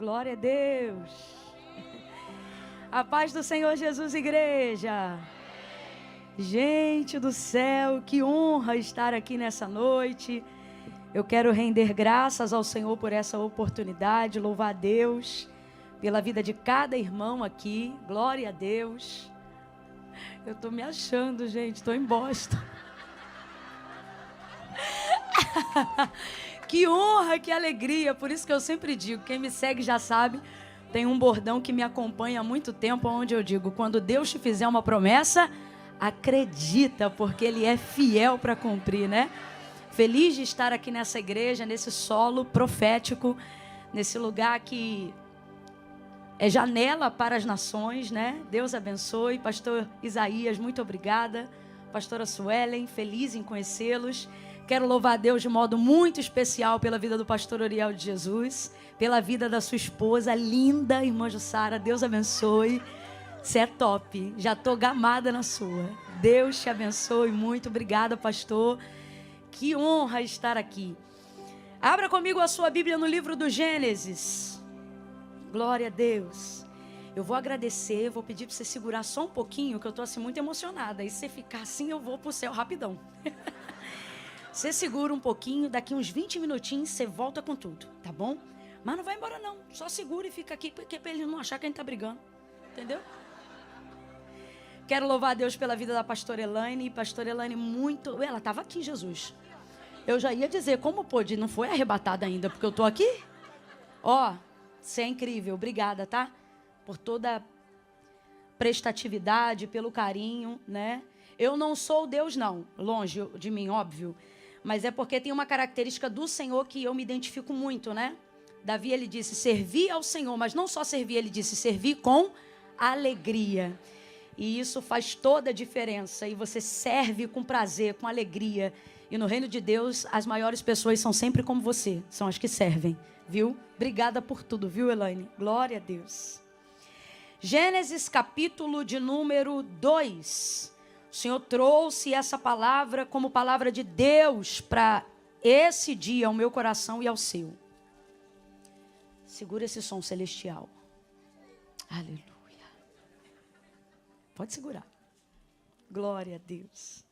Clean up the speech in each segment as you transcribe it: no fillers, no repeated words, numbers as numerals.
Glória a Deus. A paz do Senhor Jesus, igreja. Gente do céu, que honra estar aqui nessa noite. Eu quero render graças ao Senhor por essa oportunidade, louvar a Deus pela vida de cada irmão aqui. Glória a Deus. Eu tô me achando, gente, tô em Boston. Que honra, que alegria. Por isso que eu sempre digo, quem me segue já sabe, tem um bordão que me acompanha há muito tempo, onde eu digo, quando Deus te fizer uma promessa, acredita, porque Ele é fiel para cumprir, né? Feliz de estar aqui nessa igreja, nesse solo profético, nesse lugar que é janela para as nações, né? Deus abençoe. Pastor Isaías, muito obrigada. Pastora Suelen, feliz em conhecê-los. Quero louvar a Deus de modo muito especial pela vida do pastor Oriel de Jesus, pela vida da sua esposa, linda irmã Jussara. Deus abençoe. Você é top. Já estou gamada na sua. Deus te abençoe muito. Obrigada, pastor. Que honra estar aqui. Abra comigo a sua Bíblia no livro do Gênesis. Glória a Deus. Eu vou agradecer, vou pedir para você segurar só um pouquinho, que eu estou assim muito emocionada. E se você ficar assim, eu vou para o céu rapidão. Você segura um pouquinho, daqui uns 20 minutinhos você volta com tudo, tá bom? Mas não vai embora não, só segura e fica aqui, porque para eles não achar que a gente tá brigando, entendeu? Quero louvar a Deus pela vida da pastora Elaine. Pastora Elaine muito... Ela estava aqui, Jesus. Eu já ia dizer, como pôde? Não foi arrebatada ainda, porque eu tô aqui? Ó, você é incrível, obrigada, tá? Por toda a prestatividade, pelo carinho, né? Eu não sou Deus não, longe de mim, óbvio. Mas é porque tem uma característica do Senhor que eu me identifico muito, né? Davi, ele disse, servir ao Senhor, mas não só servir, ele disse, servir com alegria. E isso faz toda a diferença. E você serve com prazer, com alegria. E no reino de Deus, as maiores pessoas são sempre como você. São as que servem, viu? Obrigada por tudo, viu, Elaine? Glória a Deus. Gênesis, capítulo de número 2. O Senhor trouxe essa palavra como palavra de Deus para esse dia, ao meu coração e ao seu. Segura esse som celestial. Aleluia. Pode segurar. Glória a Deus.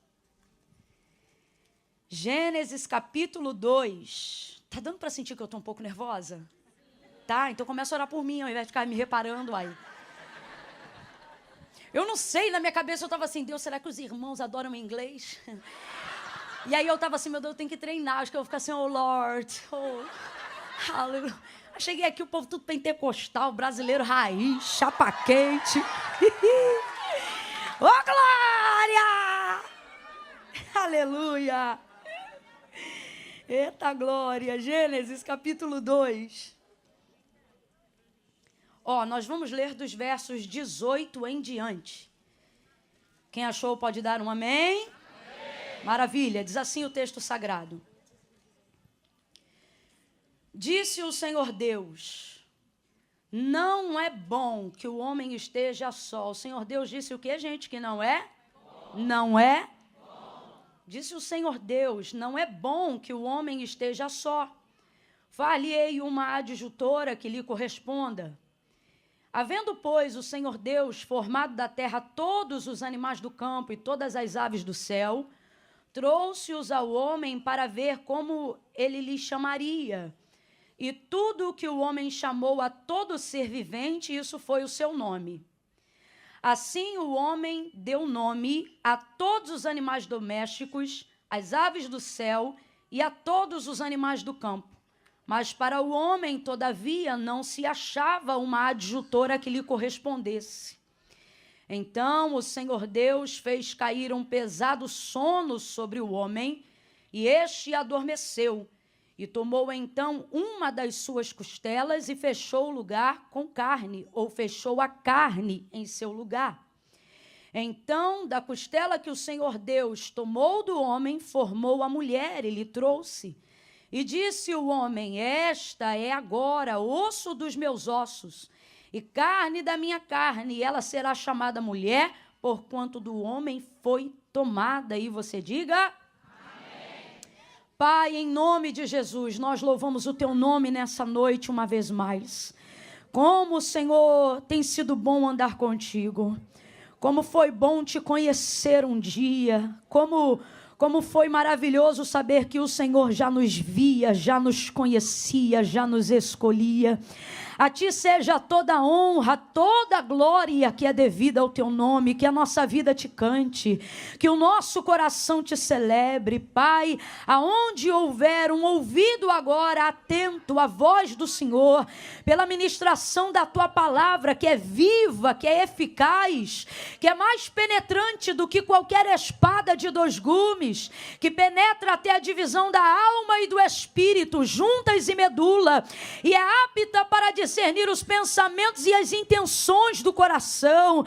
Gênesis capítulo 2. Tá dando para sentir que eu tô um pouco nervosa? Tá? Então começa a orar por mim, ao invés de ficar me reparando aí. Eu não sei, na minha cabeça eu estava assim, Deus, será que os irmãos adoram inglês? E aí eu estava assim, meu Deus, eu tenho que treinar, acho que eu vou ficar assim, oh Lord, oh, aleluia. Cheguei aqui, o povo tudo pentecostal, brasileiro raiz, chapa quente. Oh, glória! Aleluia! Eita glória! Gênesis capítulo 2. Ó, nós vamos ler dos versos 18 em diante. Quem achou pode dar um amém? Amém. Maravilha, diz assim o texto sagrado. Disse o Senhor Deus, não é bom que o homem esteja só. O Senhor Deus disse o que, gente? Que não é? Bom. Não é? Bom. Disse o Senhor Deus, não é bom que o homem esteja só. Far-lhe-ei uma adjutora que lhe corresponda. Havendo, pois, o Senhor Deus formado da terra todos os animais do campo e todas as aves do céu, trouxe-os ao homem para ver como ele lhes chamaria. E tudo o que o homem chamou a todo ser vivente, isso foi o seu nome. Assim o homem deu nome a todos os animais domésticos, às aves do céu e a todos os animais do campo. Mas para o homem, todavia, não se achava uma adjutora que lhe correspondesse. Então o Senhor Deus fez cair um pesado sono sobre o homem, e este adormeceu. E tomou então uma das suas costelas e fechou o lugar com carne, ou fechou a carne em seu lugar. Então, da costela que o Senhor Deus tomou do homem, formou a mulher e lhe trouxe. E disse o homem, esta é agora osso dos meus ossos e carne da minha carne, e ela será chamada mulher, porquanto do homem foi tomada. E você diga... Amém. Pai, em nome de Jesus, nós louvamos o teu nome nessa noite uma vez mais. Como, Senhor, tem sido bom andar contigo. Como foi bom te conhecer um dia. Como foi maravilhoso saber que o Senhor já nos via, já nos conhecia, já nos escolhia. A ti seja toda a honra, toda a glória que é devida ao teu nome, que a nossa vida te cante, que o nosso coração te celebre, Pai. Aonde houver um ouvido agora atento à voz do Senhor, pela ministração da tua palavra, que é viva, que é eficaz, que é mais penetrante do que qualquer espada de 2 gumes, que penetra até a divisão da alma e do espírito, juntas e medula, e é apta para discernir os pensamentos e as intenções do coração.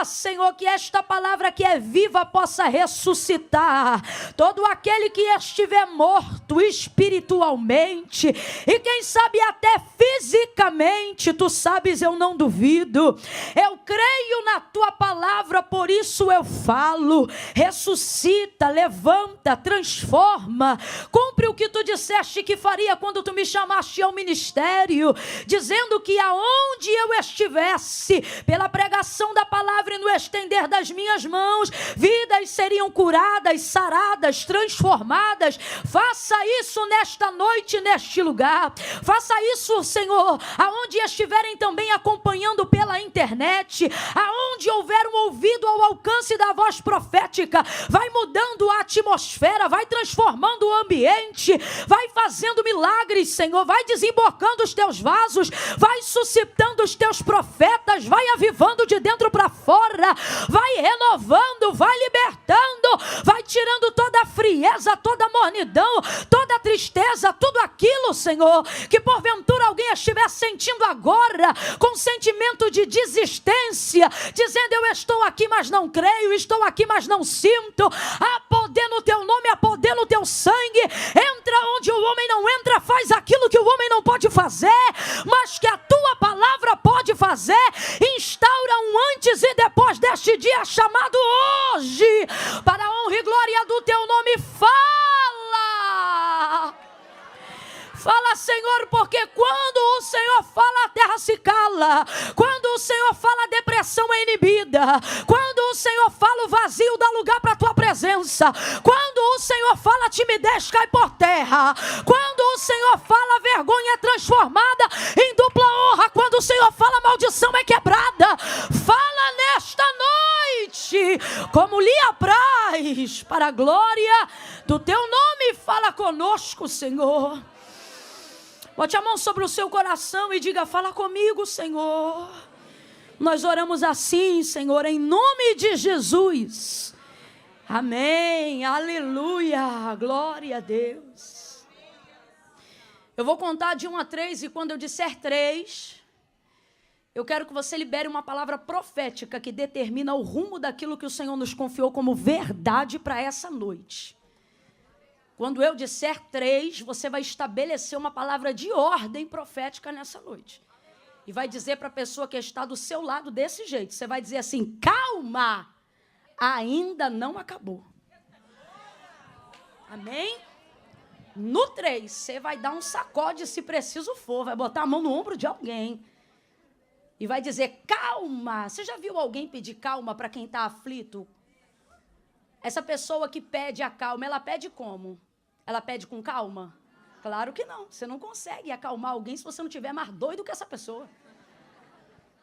Senhor, que esta palavra que é viva possa ressuscitar todo aquele que estiver morto espiritualmente e quem sabe até fisicamente. Tu sabes, eu não duvido. Eu creio na tua palavra, por isso eu falo. Ressuscita, levanta, transforma, cumpre o que tu disseste que faria quando tu me chamaste ao ministério, dizendo que aonde eu estivesse, pela pregação da palavra e no estender das minhas mãos, vidas seriam curadas, saradas, transformadas. Faça isso nesta noite, neste lugar. Faça isso, Senhor, aonde estiverem também acompanhando pela internet, aonde houver um ouvido ao alcance da voz profética, vai mudando a atmosfera, vai transformando o ambiente, vai fazendo milagres, Senhor, vai desembocando os teus vasos, vai suscitando os teus profetas, vai avivando de dentro para fora, vai renovando, vai libertando, vai tirando toda a frieza, toda a mornidão, toda a tristeza, tudo aquilo, Senhor, que porventura alguém estiver sentindo agora, com sentimento de desistência, dizendo: eu estou aqui, mas não creio, estou aqui, mas não sinto. Há poder no teu nome, há poder no teu sangue. Entra onde o homem não entra, faz aquilo que o homem não pode fazer, mas que a tua palavra pode fazer. Instaura um antes e depois deste dia chamado hoje, para a honra e glória do teu nome. Fala, Senhor, porque quando o Senhor fala, a terra se cala. Quando o Senhor fala, a depressão é inibida. Quando o Senhor fala, o vazio dá lugar para a tua presença. Quando o Senhor fala, a timidez cai por terra. Quando o Senhor fala, a vergonha é transformada em dupla honra. Quando o Senhor fala, a maldição é quebrada. Fala nesta noite, como lhe apraz, para a glória do teu nome. Fala conosco, Senhor. Bote a mão sobre o seu coração e diga: fala comigo, Senhor. Nós oramos assim, Senhor, em nome de Jesus. Amém, aleluia, glória a Deus. Eu vou contar de 1 a 3 e quando eu disser 3, eu quero que você libere uma palavra profética que determina o rumo daquilo que o Senhor nos confiou como verdade para essa noite. Quando eu disser 3, você vai estabelecer uma palavra de ordem profética nessa noite. E vai dizer para a pessoa que está do seu lado desse jeito. Você vai dizer assim: calma, ainda não acabou. Amém? No 3, você vai dar um sacode se preciso for. Vai botar a mão no ombro de alguém. E vai dizer: calma. Você já viu alguém pedir calma para quem está aflito? Essa pessoa que pede a calma, ela pede como? Ela pede com calma? Claro que não. Você não consegue acalmar alguém se você não tiver mais doido que essa pessoa.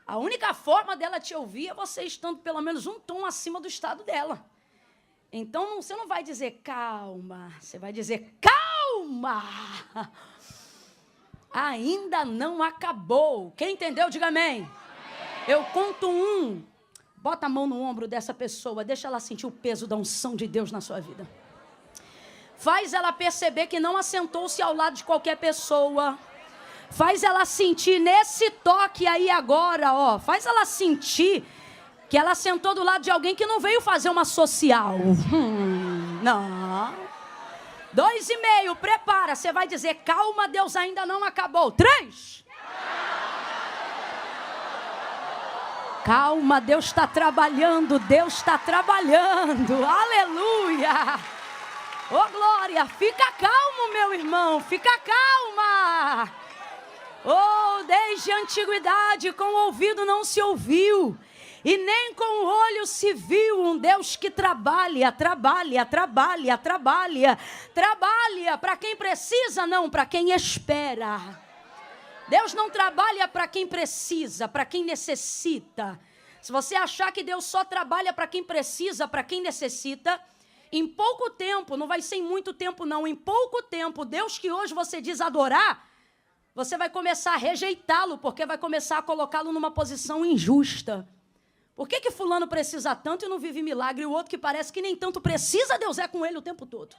A única forma dela te ouvir é você estando pelo menos um tom acima do estado dela. Então, você não vai dizer calma. Você vai dizer calma. Ainda não acabou. Quem entendeu, diga amém. Eu conto 1. Bota a mão no ombro dessa pessoa, deixa ela sentir o peso da unção de Deus na sua vida. Faz ela perceber que não assentou-se ao lado de qualquer pessoa. Faz ela sentir nesse toque aí agora, ó. Faz ela sentir que ela sentou do lado de alguém que não veio fazer uma social. Não. 2,5, prepara. Você vai dizer: calma, Deus ainda não acabou. 3. Calma, Deus está trabalhando, Deus está trabalhando, aleluia, oh glória, fica calmo meu irmão, fica calma, Oh, desde a antiguidade com o ouvido não se ouviu, e nem com o olho se viu um Deus que trabalha para quem precisa, não para quem espera. Deus não trabalha para quem precisa, para quem necessita. Se você achar que Deus só trabalha para quem precisa, para quem necessita, em pouco tempo, não vai ser em muito tempo não, em pouco tempo, Deus que hoje você diz adorar, você vai começar a rejeitá-lo, porque vai começar a colocá-lo numa posição injusta. Por que fulano precisa tanto e não vive milagre, e o outro que parece que nem tanto precisa, Deus é com ele o tempo todo?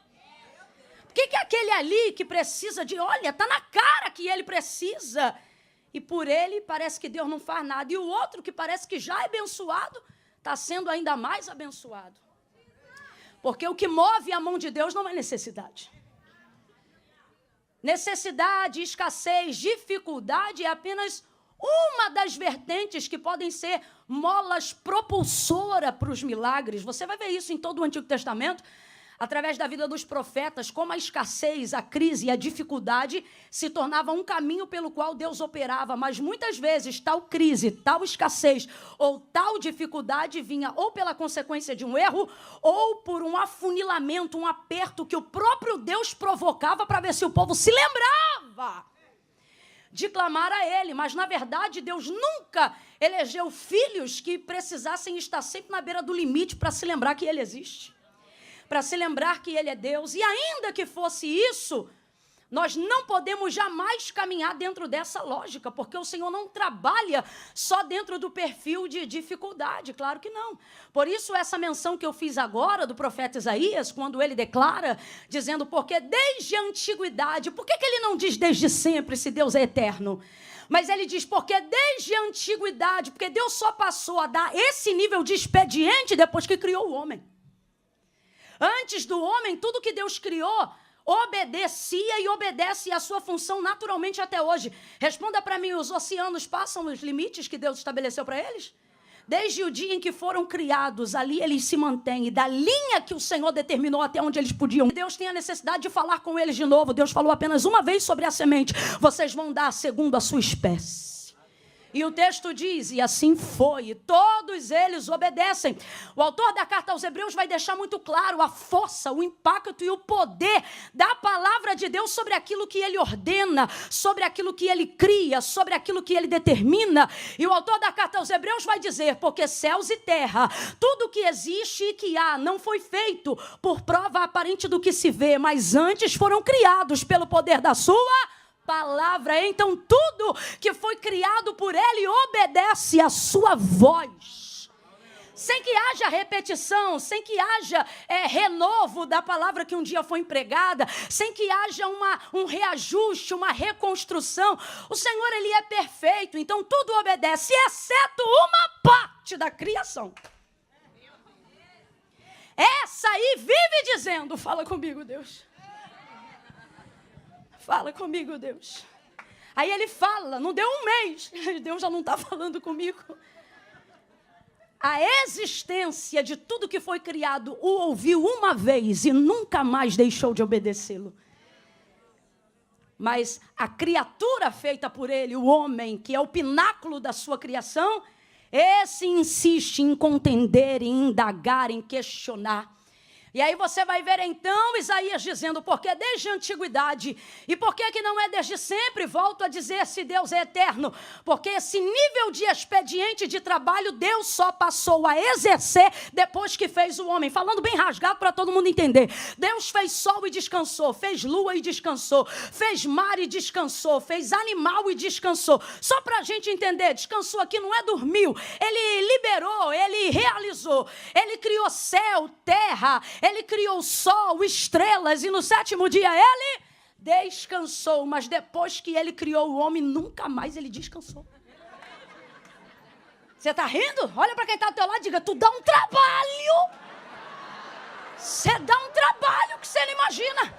Por que aquele ali que precisa de, olha, está na cara que ele precisa, e por ele parece que Deus não faz nada, e o outro que parece que já é abençoado, está sendo ainda mais abençoado? Porque o que move a mão de Deus não é necessidade. Necessidade, escassez, dificuldade é apenas uma das vertentes que podem ser molas propulsoras para os milagres. Você vai ver isso em todo o Antigo Testamento, através da vida dos profetas, como a escassez, a crise e a dificuldade se tornavam um caminho pelo qual Deus operava, mas muitas vezes tal crise, tal escassez ou tal dificuldade vinha ou pela consequência de um erro ou por um afunilamento, um aperto que o próprio Deus provocava para ver se o povo se lembrava de clamar a Ele. Mas, na verdade, Deus nunca elegeu filhos que precisassem estar sempre na beira do limite para se lembrar que Ele existe, para se lembrar que Ele é Deus. E ainda que fosse isso, nós não podemos jamais caminhar dentro dessa lógica, porque o Senhor não trabalha só dentro do perfil de dificuldade, claro que não. Por isso essa menção que eu fiz agora do profeta Isaías, quando ele declara, dizendo, porque desde a antiguidade, por que ele não diz desde sempre, se Deus é eterno? Mas ele diz, porque desde a antiguidade, porque Deus só passou a dar esse nível de expediente depois que criou o homem. Antes do homem, tudo que Deus criou obedecia e obedece a sua função naturalmente até hoje. Responda para mim, os oceanos passam os limites que Deus estabeleceu para eles? Desde o dia em que foram criados, ali eles se mantêm. E da linha que o Senhor determinou até onde eles podiam. Deus tem a necessidade de falar com eles de novo. Deus falou apenas uma vez sobre a semente. Vocês vão dar segundo a sua espécie. E o texto diz, e assim foi, e todos eles obedecem. O autor da carta aos Hebreus vai deixar muito claro a força, o impacto e o poder da palavra de Deus sobre aquilo que ele ordena, sobre aquilo que ele cria, sobre aquilo que ele determina. E o autor da carta aos Hebreus vai dizer, porque céus e terra, tudo que existe e que há, não foi feito por prova aparente do que se vê, mas antes foram criados pelo poder da sua palavra. Então tudo que foi criado por ele obedece à sua voz, sem que haja repetição, sem que haja renovo da palavra que um dia foi empregada, sem que haja um reajuste, uma reconstrução. O Senhor, ele é perfeito, então tudo obedece, exceto uma parte da criação. Essa aí vive dizendo, fala comigo, Deus. Fala comigo, Deus. Aí ele fala, não deu um mês, Deus já não está falando comigo. A existência de tudo que foi criado o ouviu uma vez e nunca mais deixou de obedecê-lo. Mas a criatura feita por ele, o homem, que é o pináculo da sua criação, esse insiste em contender, em indagar, em questionar. E aí você vai ver então Isaías dizendo, porque desde a antiguidade, e por que não é desde sempre? Volto a dizer, se Deus é eterno, porque esse nível de expediente de trabalho, Deus só passou a exercer depois que fez o homem. Falando bem rasgado para todo mundo entender. Deus fez sol e descansou, fez lua e descansou, fez mar e descansou, fez animal e descansou. Só para a gente entender, descansou aqui não é dormiu, ele liberou, ele realizou, ele criou céu, terra, ele criou o sol, estrelas, e no sétimo dia ele descansou. Mas depois que ele criou o homem, nunca mais ele descansou. Você está rindo? Olha para quem está ao teu lado e diga, tu dá um trabalho. Você dá um trabalho que você não imagina.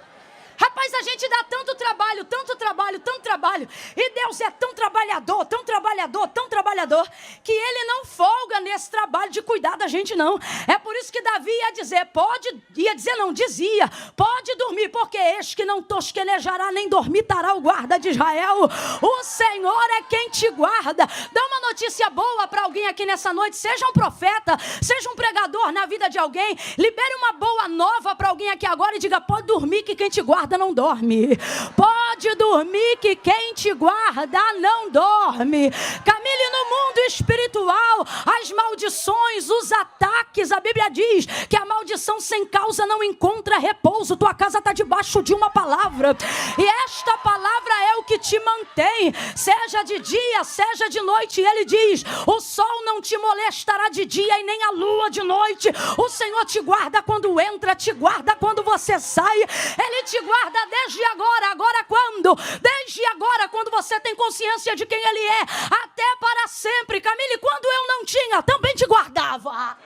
Rapaz, a gente dá tanto trabalho, tanto trabalho, tanto trabalho. E Deus é tão trabalhador, tão trabalhador, tão trabalhador, que Ele não folga nesse trabalho de cuidar da gente, não. É por isso que Davi dizia, pode dormir, porque eis que não tosquenejará, nem dormitará o guarda de Israel. O Senhor é quem te guarda. Dá uma notícia boa para alguém aqui nessa noite, seja um profeta, seja um pregador na vida de alguém, libere uma boa nova para alguém aqui agora e diga, pode dormir que quem te guarda não dorme. Pode dormir que quem te guarda não dorme. Camille, no mundo espiritual, as maldições, os ataques, a Bíblia diz que a maldição sem causa não encontra repouso. Tua casa está debaixo de uma palavra, e esta palavra é o que te mantém, seja de dia, seja de noite. E Ele diz, o sol não te molestará de dia e nem a lua de noite. O Senhor te guarda quando entra, te guarda quando você sai. Ele te guarda desde agora. Agora quando? Desde agora, quando você tem consciência de quem Ele é, até para sempre. Camille, quando eu não tinha, também te guardava.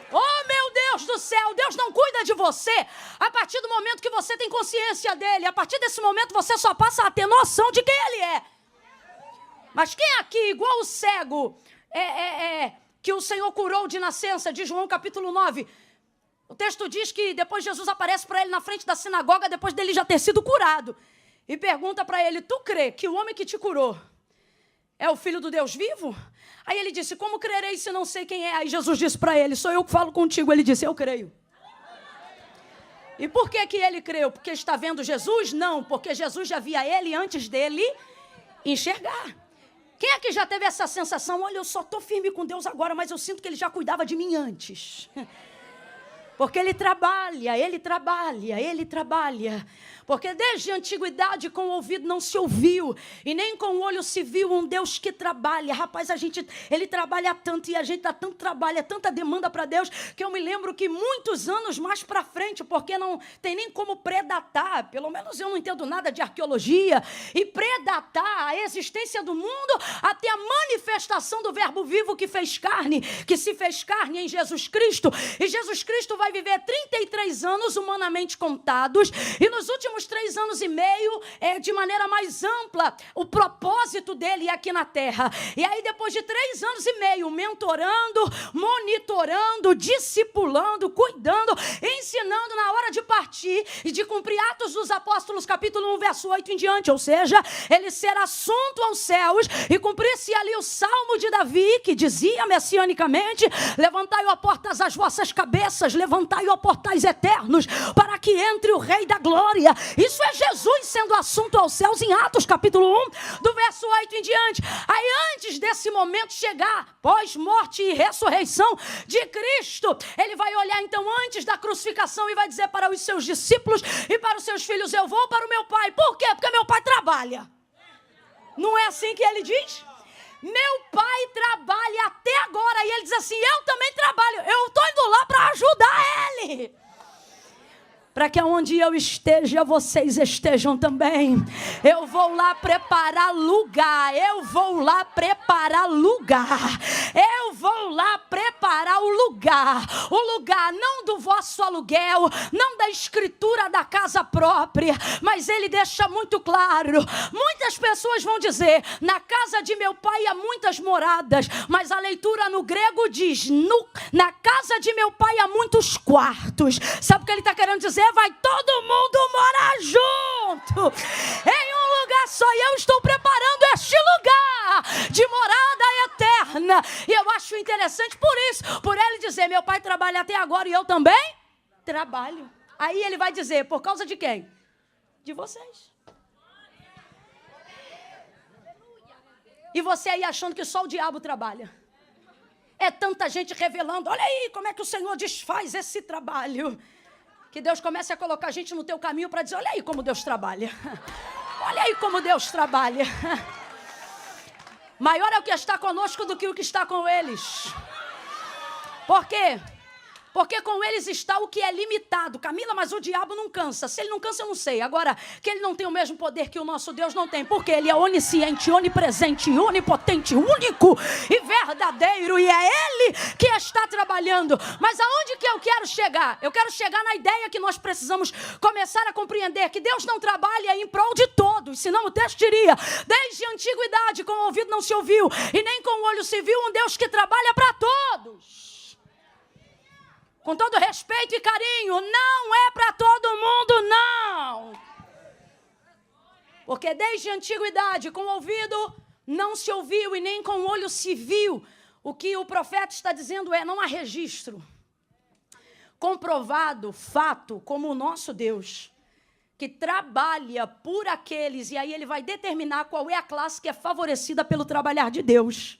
Oh, meu Deus do céu, Deus não cuida de você a partir do momento que você tem consciência dEle. A partir desse momento você só passa a ter noção de quem Ele é. Mas quem aqui, igual o cego, que o Senhor curou de nascença, de João capítulo 9, o texto diz que depois Jesus aparece para ele na frente da sinagoga, depois dele já ter sido curado, e pergunta para ele, tu crê que o homem que te curou é o Filho do Deus vivo? Aí ele disse, como crerei se não sei quem é? Aí Jesus disse para ele, sou eu que falo contigo. Ele disse, eu creio. E por que ele creu? Porque está vendo Jesus? Não, porque Jesus já via ele antes dele enxergar. Quem é que já teve essa sensação? Olha, eu só estou firme com Deus agora, mas eu sinto que Ele já cuidava de mim antes. Porque Ele trabalha, Ele trabalha, Ele trabalha. Porque desde a antiguidade com o ouvido não se ouviu e nem com o olho se viu um Deus que trabalha. Rapaz, Ele trabalha tanto e a gente dá tanto trabalho, é tanta demanda para Deus, que eu me lembro que muitos anos mais para frente, porque não tem nem como predatar, pelo menos eu não entendo nada de arqueologia, e predatar a existência do mundo até a manifestação do verbo vivo que se fez carne em Jesus Cristo. E Jesus Cristo vai viver 33 anos humanamente contados, e nos últimos 3 anos e meio, de maneira mais ampla, o propósito dele aqui na terra. E aí depois de 3 anos e meio, mentorando, monitorando, discipulando, cuidando, ensinando na hora de partir e de cumprir Atos dos Apóstolos, capítulo 1, verso 8 em diante, ou seja, ele ser assunto aos céus e cumprir-se ali o Salmo de Davi, que dizia messianicamente, levantai, ó portas, as vossas cabeças, levantai, ó portais eternos, para que entre o Rei da Glória. Isso é Jesus sendo assunto aos céus em Atos capítulo 1, do verso 8 em diante. Aí antes desse momento chegar, pós-morte e ressurreição de Cristo, ele vai olhar então antes da crucificação e vai dizer para os seus discípulos e para os seus filhos, eu vou para o meu Pai. Por quê? Porque meu Pai trabalha. Não é assim que ele diz? Meu Pai trabalha até agora. E ele diz assim, eu também trabalho. Eu estou indo lá para ajudar ele. Para que onde eu esteja, vocês estejam também. Eu vou lá preparar lugar. Eu vou lá preparar lugar. Eu vou lá preparar o lugar. O lugar não do vosso aluguel, não da escritura da casa própria, mas ele deixa muito claro. Muitas pessoas vão dizer, na casa de meu pai há muitas moradas, mas a leitura no grego diz, na casa de meu pai há muitos quartos. Sabe o que ele está querendo dizer? Vai todo mundo morar junto em um lugar só, e eu estou preparando este lugar de morada eterna. E eu acho interessante por isso, por ele dizer, meu pai trabalha até agora e eu também trabalho. Aí ele vai dizer, por causa de quem? De vocês. E você aí achando que só o diabo trabalha. É tanta gente revelando, olha aí como é que o Senhor desfaz esse trabalho. Que Deus comece a colocar a gente no teu caminho para dizer, olha aí como Deus trabalha. Olha aí como Deus trabalha. Maior é o que está conosco do que o que está com eles. Por quê? Porque com eles está o que é limitado. Camila, mas o diabo não cansa. Se ele não cansa, eu não sei. Agora, que ele não tem o mesmo poder que o nosso Deus não tem. Porque ele é onisciente, onipresente, onipotente, único e verdadeiro. E é ele que está trabalhando. Mas aonde que eu quero chegar? Eu quero chegar na ideia que nós precisamos começar a compreender. Que Deus não trabalha em prol de todos. Senão o texto diria, desde a antiguidade com o ouvido não se ouviu. E nem com o olho se viu um Deus que trabalha para todos. Com todo respeito e carinho, não é para todo mundo, não. Porque desde a antiguidade, com o ouvido não se ouviu e nem com o olho se viu. O que o profeta está dizendo é, não há registro. Comprovado, fato, como o nosso Deus, que trabalha por aqueles, e aí ele vai determinar qual é a classe que é favorecida pelo trabalhar de Deus.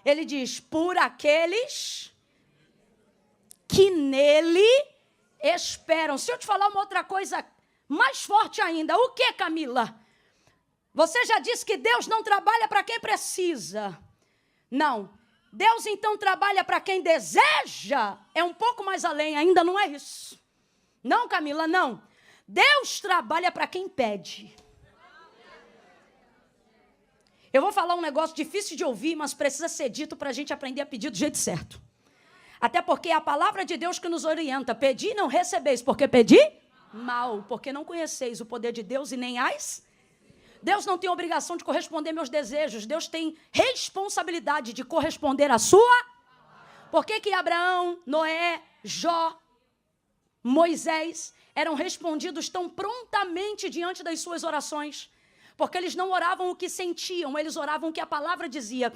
Ele diz, por aqueles que nele esperam. Se eu te falar uma outra coisa mais forte ainda, o que, Camila? Você já disse que Deus não trabalha para quem precisa. Não. Deus então trabalha para quem deseja. É um pouco mais além, ainda não é isso. Não, Camila, não. Deus trabalha para quem pede. Eu vou falar um negócio difícil de ouvir, mas precisa ser dito para a gente aprender a pedir do jeito certo. Até porque é a palavra de Deus que nos orienta. Pedi e não recebeis, porque pedi mal, porque não conheceis o poder de Deus e nem as. Deus não tem obrigação de corresponder meus desejos. Deus tem responsabilidade de corresponder à sua. Por que Abraão, Noé, Jó, Moisés eram respondidos tão prontamente diante das suas orações? Porque eles não oravam o que sentiam, eles oravam o que a palavra dizia.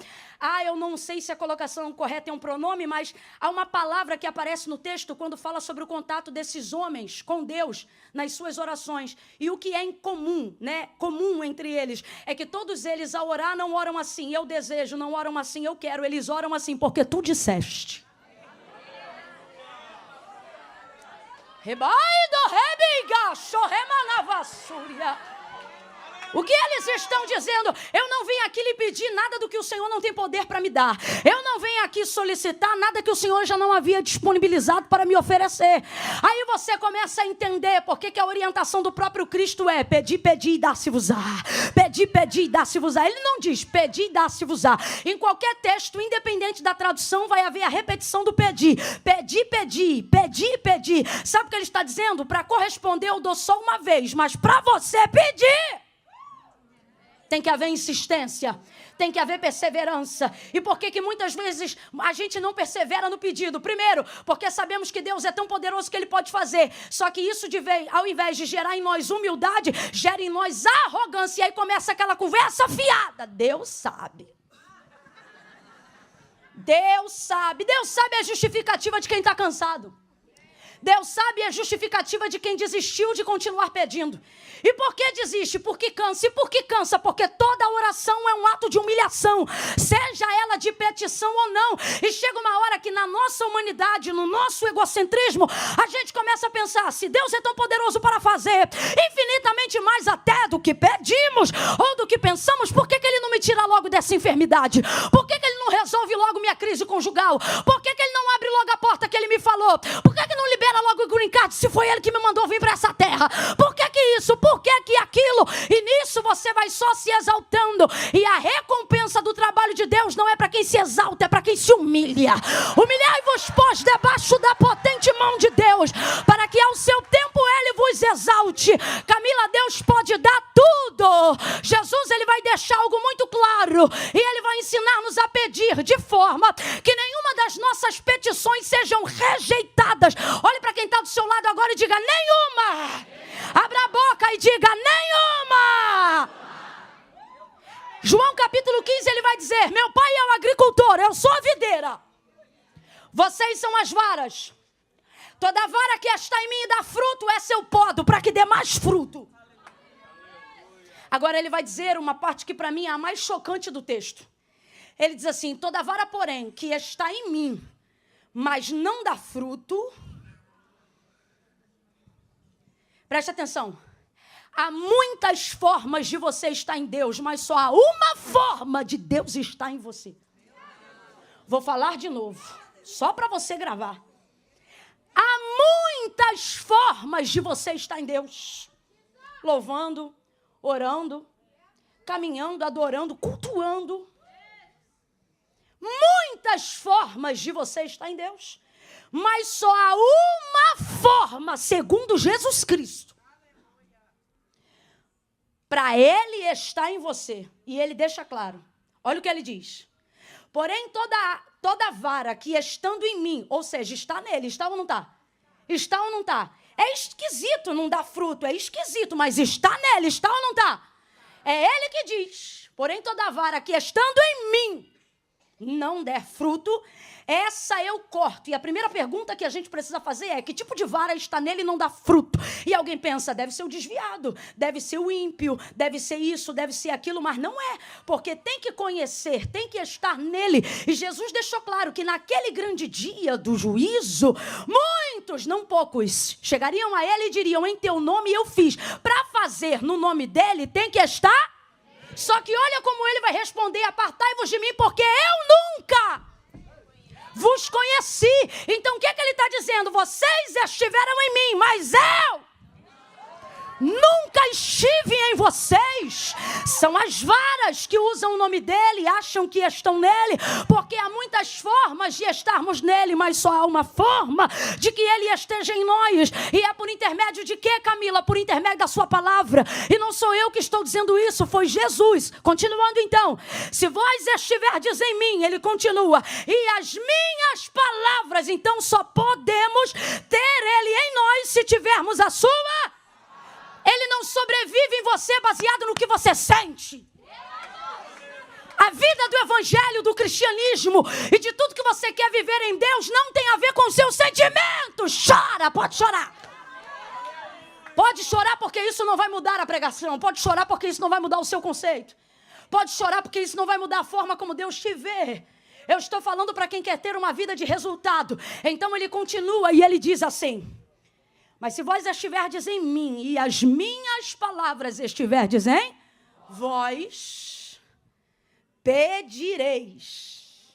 Eu não sei se a colocação correta é um pronome, mas há uma palavra que aparece no texto quando fala sobre o contato desses homens com Deus nas suas orações. E o que é em comum, comum entre eles, é que todos eles ao orar não oram assim, eu desejo, não oram assim, eu quero, eles oram assim, porque tu disseste. Rebaido, rebiga, chorremanavassúria. O que eles estão dizendo? Eu não vim aqui lhe pedir nada do que o Senhor não tem poder para me dar. Eu não venho aqui solicitar nada que o Senhor já não havia disponibilizado para me oferecer. Aí você começa a entender por que a orientação do próprio Cristo é pedir, pedir e dar-se-vos-á. Pedir, pedir e dar-se-vos-á. Ele não diz pedir e dar-se-vos-á. Em qualquer texto, independente da tradução, vai haver a repetição do pedir. Pedir, pedir, pedir, pedir. Sabe o que ele está dizendo? Para corresponder eu dou só uma vez, mas para você pedir. Tem que haver insistência, tem que haver perseverança. E por que muitas vezes a gente não persevera no pedido? Primeiro, porque sabemos que Deus é tão poderoso que Ele pode fazer. Só que isso, ao invés de gerar em nós humildade, gera em nós arrogância. E aí começa aquela conversa fiada. Deus sabe. Deus sabe. Deus sabe a justificativa de quem está cansado. Deus sabe a justificativa de quem desistiu de continuar pedindo. E por que desiste? Porque cansa. E por que cansa? Porque toda oração é um ato de humilhação, seja ela de petição ou não. E chega uma hora que na nossa humanidade, no nosso egocentrismo, a gente começa a pensar, se Deus é tão poderoso para fazer infinitamente mais até do que pedimos ou do que pensamos, por que Ele não me tira logo dessa enfermidade? Por que Ele não resolve logo minha crise conjugal? Por que Ele não abre logo a porta que Ele me falou? Por que não libera logo o green card se foi Ele que me mandou vir para essa terra? Por que isso? Por que aquilo? E nisso você vai só se exaltando. E a recompensa do trabalho de Deus não é para quem se exalta, é para quem se humilha. Humilhai-vos, pois, debaixo da potente mão de Deus, para que ao seu tempo Ele vos exalte. Camila, Deus pode dar tudo. Jesus, Ele vai deixar algo muito claro. E Ele vai ensinar-nos a pedir de forma que nenhuma das nossas petições sejam rejeitadas. Olhe para quem está do seu lado agora e diga, nenhuma. Abra a boca e diga, nenhuma. João capítulo 15, ele vai dizer, meu pai é o agricultor, eu sou a videira. Vocês são as varas. Toda vara que está em mim e dá fruto, essa eu podo, para que dê mais fruto. Agora ele vai dizer uma parte que para mim é a mais chocante do texto. Ele diz assim, toda vara, porém, que está em mim, mas não dá fruto. Preste atenção. Há muitas formas de você estar em Deus, mas só há uma forma de Deus estar em você. Vou falar de novo, só para você gravar. muitas formas de você estar em Deus. Louvando, orando, caminhando, adorando, cultuando. Muitas formas de você estar em Deus. Mas só há uma forma, segundo Jesus Cristo, para Ele estar em você. E Ele deixa claro. Olha o que Ele diz. Porém, toda vara que estando em mim, ou seja, está nele, está ou não está? Está ou não está? É esquisito não dar fruto, é esquisito, mas está nele, está ou não está? É Ele que diz. Porém, toda vara que estando em mim não der fruto, essa eu corto. E a primeira pergunta que a gente precisa fazer é: que tipo de vara está nele e não dá fruto? E alguém pensa, deve ser o desviado, deve ser o ímpio, deve ser isso, deve ser aquilo, mas não é, porque tem que conhecer, tem que estar nele. E Jesus deixou claro que naquele grande dia do juízo, muitos, não poucos, chegariam a ele e diriam: em teu nome eu fiz. Para fazer no nome dele tem que estar. Só que olha como ele vai responder: apartai-vos de mim, porque eu nunca vos conheci. Então o que ele está dizendo? Vocês estiveram em mim, mas eu nunca estive em vocês. São as varas que usam o nome dele, acham que estão nele, porque há muitas formas de estarmos nele, mas só há uma forma de que ele esteja em nós. E é por intermédio de quê, Camila? Por intermédio da sua palavra. E não sou eu que estou dizendo isso, foi Jesus. Continuando então: se vós estiverdes em mim, ele continua, e as minhas palavras, então só podemos ter ele em nós se tivermos a sua. Ele não sobrevive em você baseado no que você sente. A vida do evangelho, do cristianismo e de tudo que você quer viver em Deus não tem a ver com seus sentimentos. Chora, pode chorar. Pode chorar porque isso não vai mudar a pregação. Pode chorar porque isso não vai mudar o seu conceito. Pode chorar porque isso não vai mudar a forma como Deus te vê. Eu estou falando para quem quer ter uma vida de resultado. Então ele continua e ele diz assim: mas se vós estiverdes em mim e as minhas palavras estiverdes em vós, pedireis.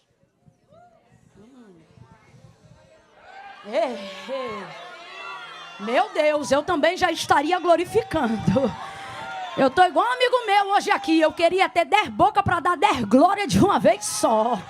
Meu Deus, eu também já estaria glorificando. Eu estou igual um amigo meu hoje aqui. Eu queria ter 10 bocas para dar 10 glórias de uma vez só.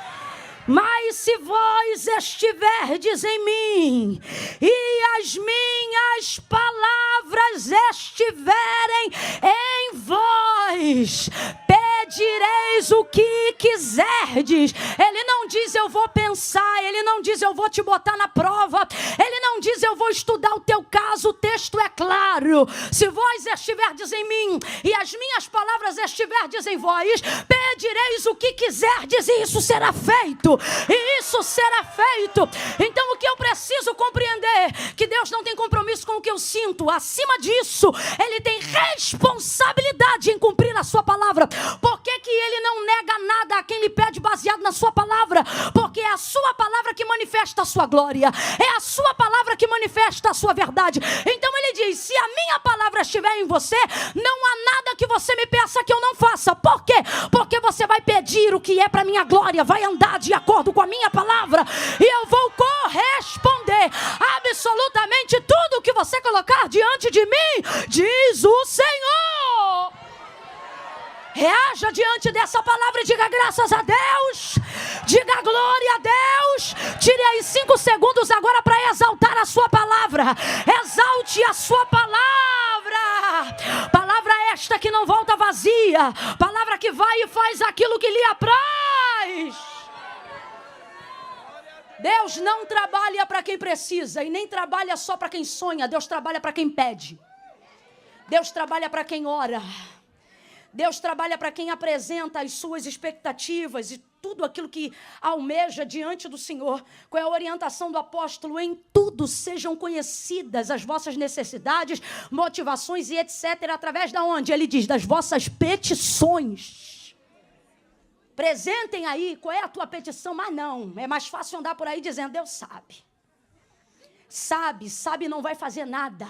Mas se vós estiverdes em mim e as minhas palavras estiverem em vós, pedireis o que quiserdes. Ele não diz eu vou pensar, ele não diz eu vou te botar na prova, ele não diz eu vou estudar o teu caso. O texto é claro: se vós estiverdes em mim e as minhas palavras estiverdes em vós, pedireis o que quiserdes e isso será feito. E isso será feito. Então o que eu preciso compreender? Que Deus não tem compromisso com o que eu sinto. Acima disso, Ele tem responsabilidade em cumprir a sua palavra. Por que Ele não nega nada a quem lhe pede baseado na sua palavra? Porque é a sua palavra que manifesta a sua glória. É a sua palavra que manifesta a sua verdade. Então Ele diz: se a minha palavra estiver em você, não há nada que você me peça que eu não faça. Por quê? Porque você vai pedir o que é para minha glória, vai andar de acordo com a minha palavra, e eu vou corresponder absolutamente tudo que você colocar diante de mim, diz o Senhor. Reaja diante dessa palavra e diga graças a Deus, diga glória a Deus. Tire aí 5 segundos agora para exaltar a sua palavra. Exalte a sua palavra. Palavra esta que não volta vazia, palavra que vai e faz aquilo que lhe apraz. Deus não trabalha para quem precisa e nem trabalha só para quem sonha. Deus trabalha para quem pede. Deus trabalha para quem ora. Deus trabalha para quem apresenta as suas expectativas e tudo aquilo que almeja diante do Senhor. Qual é a orientação do apóstolo? Em tudo sejam conhecidas as vossas necessidades, motivações e etc. Através da onde? Ele diz, das vossas petições. Apresentem aí qual é a tua petição, mas não, é mais fácil andar por aí dizendo, Deus sabe. Sabe não vai fazer nada.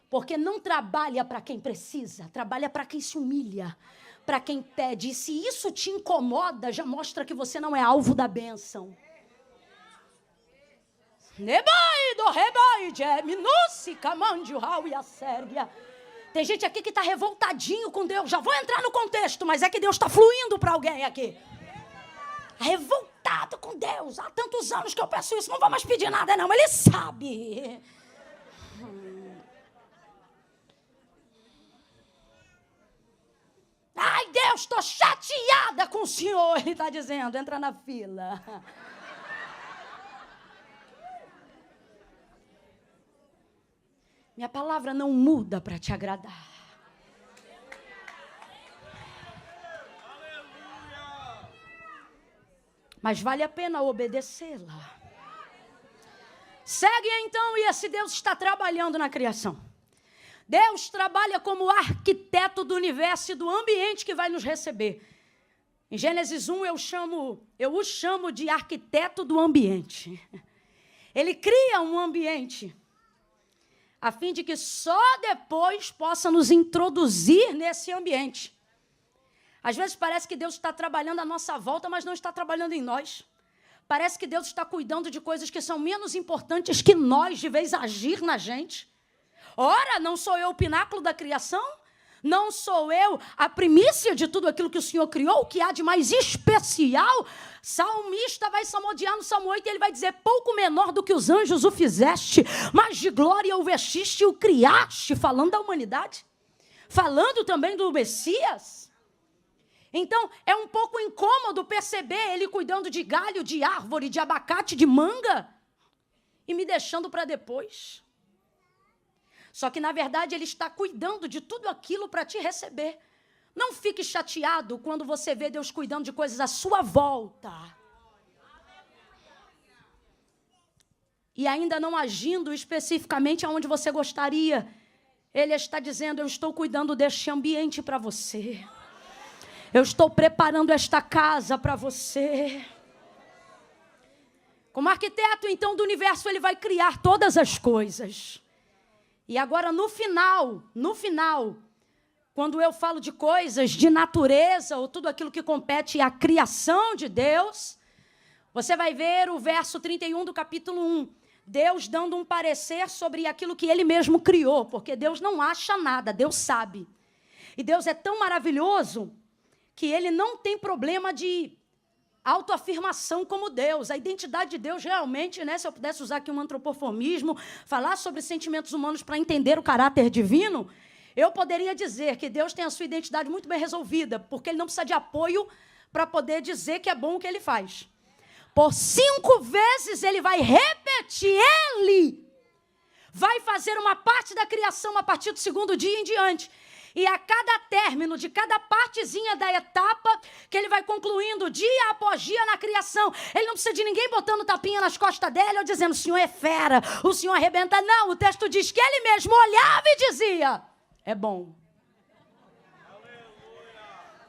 Porque não trabalha para quem precisa, trabalha para quem se humilha, para quem pede. E se isso te incomoda, já mostra que você não é alvo da bênção. do reboide, minuci, camandio, rau e a sérvia. Tem gente aqui que está revoltadinho com Deus. Já vou entrar no contexto, mas é que Deus está fluindo para alguém aqui. Revoltado com Deus. Há tantos anos que eu peço isso, não vou mais pedir nada não. Ele sabe. Ai, Deus, estou chateada com o Senhor. Ele está dizendo, entra na fila. Minha palavra não muda para te agradar. Mas vale a pena obedecê-la. Segue então, e esse Deus está trabalhando na criação. Deus trabalha como arquiteto do universo e do ambiente que vai nos receber. Em Gênesis 1 eu o chamo de arquiteto do ambiente. Ele cria um ambiente a fim de que só depois possa nos introduzir nesse ambiente. Às vezes parece que Deus está trabalhando à nossa volta, mas não está trabalhando em nós. Parece que Deus está cuidando de coisas que são menos importantes que nós, de vez agir na gente. Ora, não sou eu o pináculo da criação? Não sou eu a primícia de tudo aquilo que o Senhor criou? O que há de mais especial? Salmista vai salmodiar no Salmo 8 e ele vai dizer, pouco menor do que os anjos o fizeste, mas de glória o vestiste e o criaste, falando da humanidade. Falando também do Messias. Então, é um pouco incômodo perceber ele cuidando de galho, de árvore, de abacate, de manga, e me deixando para depois. Só que, na verdade, ele está cuidando de tudo aquilo para te receber. Não fique chateado quando você vê Deus cuidando de coisas à sua volta. E ainda não agindo especificamente aonde você gostaria. Ele está dizendo, eu estou cuidando deste ambiente para você. Eu estou preparando esta casa para você. Como arquiteto, então, do universo, ele vai criar todas as coisas. E agora, no final, quando eu falo de coisas de natureza, ou tudo aquilo que compete à criação de Deus, você vai ver o verso 31 do capítulo 1. Deus dando um parecer sobre aquilo que ele mesmo criou, porque Deus não acha nada, Deus sabe. E Deus é tão maravilhoso que ele não tem problema de autoafirmação como Deus. A identidade de Deus realmente, né, se eu pudesse usar aqui um antropoformismo, falar sobre sentimentos humanos para entender o caráter divino, eu poderia dizer que Deus tem a sua identidade muito bem resolvida, porque ele não precisa de apoio para poder dizer que é bom o que ele faz. Por 5 vezes ele vai repetir, ele vai fazer uma parte da criação a partir do 2º dia em diante. E a cada término de cada partezinha da etapa que ele vai concluindo dia após dia na criação, ele não precisa de ninguém botando tapinha nas costas dele ou dizendo, o Senhor é fera, o Senhor arrebenta. Não, o texto diz que ele mesmo olhava e dizia, é bom.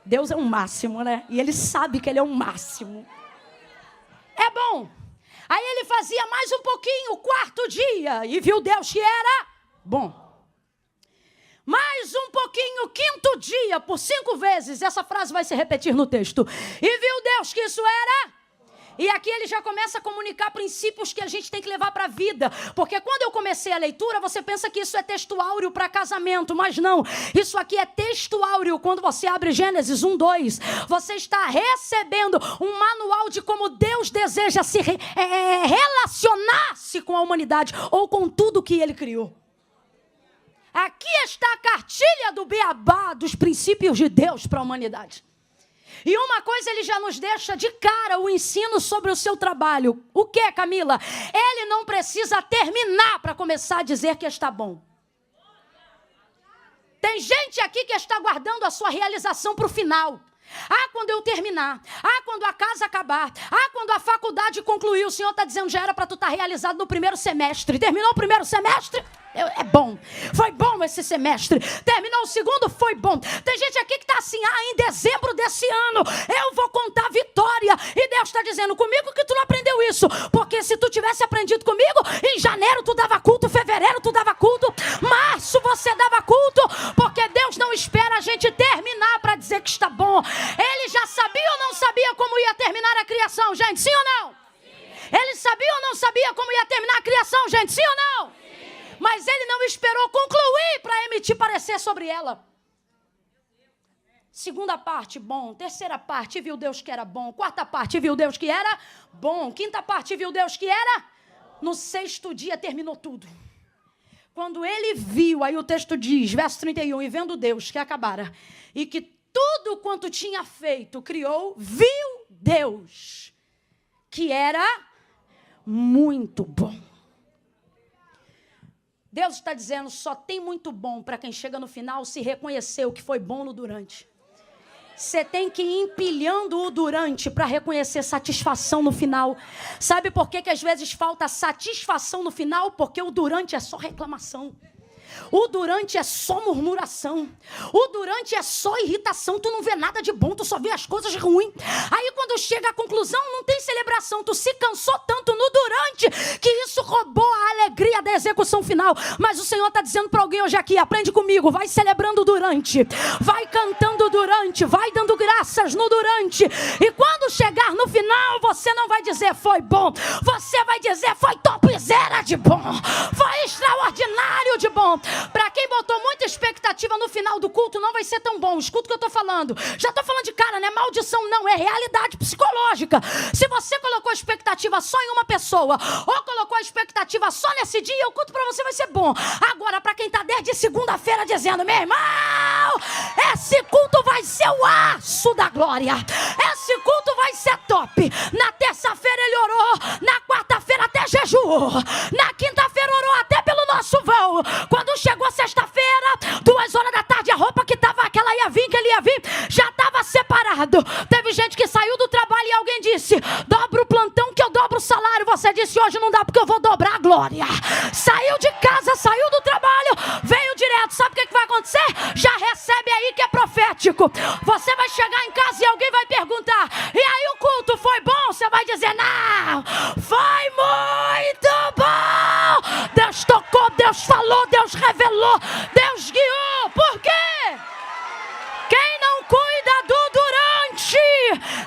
Deus é o máximo, né? E ele sabe que ele é o máximo. É bom. Aí ele fazia mais um pouquinho, o 4º dia, e viu Deus que era bom. Mais um pouquinho, o 5º dia, por 5 vezes, essa frase vai se repetir no texto. E viu Deus que isso era... E aqui ele já começa a comunicar princípios que a gente tem que levar para a vida. Porque quando eu comecei a leitura, você pensa que isso é texto áureo para casamento. Mas não, isso aqui é texto áureo. Quando você abre Gênesis 1, 2, você está recebendo um manual de como Deus deseja se relacionar-se com a humanidade ou com tudo que ele criou. Aqui está a cartilha do beabá dos princípios de Deus para a humanidade. E uma coisa ele já nos deixa de cara, o ensino sobre o seu trabalho. O que, Camila? Ele não precisa terminar para começar a dizer que está bom. Tem gente aqui que está guardando a sua realização para o final. Ah, quando eu terminar. Ah, quando a casa acabar. Ah, quando a faculdade concluir. O Senhor está dizendo, já era para tu estar realizado no 1º semestre. Terminou o 1º semestre? É bom. Foi bom esse semestre. Terminou o 2º? Foi bom. Tem gente aqui que está assim, em dezembro desse ano, eu vou contar vitória. E Deus está dizendo, comigo que tu não aprendeu isso. Porque se tu tivesse aprendido comigo, em janeiro tu dava culto, fevereiro tu dava culto, março você dava culto. Porque Deus não espera a gente terminar para dizer que está bom. Ele já sabia ou não sabia como ia terminar a criação, gente? Sim ou não? Ele sabia ou não sabia como ia terminar a criação, gente? Sim ou não? Sim. Mas ele não esperou concluir para emitir parecer sobre ela. Segunda parte, bom. Terceira parte, viu Deus que era bom. Quarta parte, viu Deus que era bom. Quinta parte, viu Deus que era. No sexto dia terminou tudo. Quando ele viu, aí o texto diz, verso 31, e vendo Deus que acabara, e que tudo quanto tinha feito, criou, viu Deus que era muito bom. Deus está dizendo, só tem muito bom para quem chega no final se reconhecer o que foi bom no durante. Você tem que ir empilhando o durante para reconhecer satisfação no final. Sabe por que às vezes falta satisfação no final? Porque o durante é só reclamação. O durante é só murmuração. O durante é só irritação. Tu não vê nada de bom, tu só vê as coisas ruins. Aí quando chega a conclusão, não tem celebração. Tu se cansou tanto no durante que isso roubou a alegria da execução final. Mas o Senhor está dizendo para alguém hoje aqui, aprende comigo, vai celebrando o durante, vai cantando o durante, vai dando graças no durante. E quando chegar no final, você não vai dizer foi bom, você vai dizer foi topzera de bom, foi extraordinário de bom. Para quem botou muita expectativa no final do culto, não vai ser tão bom. Escuta o que eu estou falando. Já estou falando de cara, né? Maldição não, é realidade psicológica. Se você colocou expectativa só em uma pessoa, ou colocou a expectativa só nesse dia, o culto para você vai ser bom. Agora, para quem está desde segunda-feira dizendo, meu irmão, esse culto vai ser o aço da glória. Esse culto vai ser top. Na terça-feira ele orou, na quarta-feira até jejuou, na quinta-feira orou até pelo nosso vão. Quando chegou sexta-feira, 2h da tarde, a roupa que estava, que ela ia vir, que ele ia vir, já estava separado. Teve gente que saiu do trabalho e alguém disse, dobra o plantão que eu dobro o salário. Você disse, hoje não dá porque eu vou dobrar a glória. Saiu de casa, saiu do trabalho, veio direto. Sabe o que vai acontecer? Já recebe aí que é profético. Você vai chegar em casa e alguém vai perguntar, e aí o culto foi bom? Você vai dizer, não, foi muito bom. Deus tocou, Deus falou, Deus revelou, Deus guiou. Por quê? Quem não cuida do durante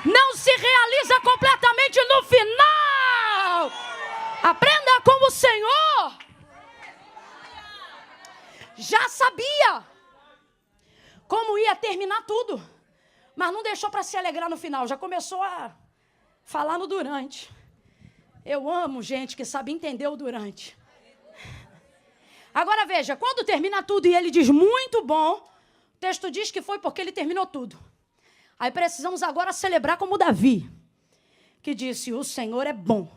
não se realiza completamente no final. Aprenda com o Senhor. Já sabia como ia terminar tudo, mas não deixou para se alegrar no final. Já começou a falar no durante. Eu amo gente que sabe entender o durante. Agora veja, quando termina tudo e ele diz muito bom, o texto diz que foi porque ele terminou tudo. Aí precisamos agora celebrar como Davi, que disse, o Senhor é bom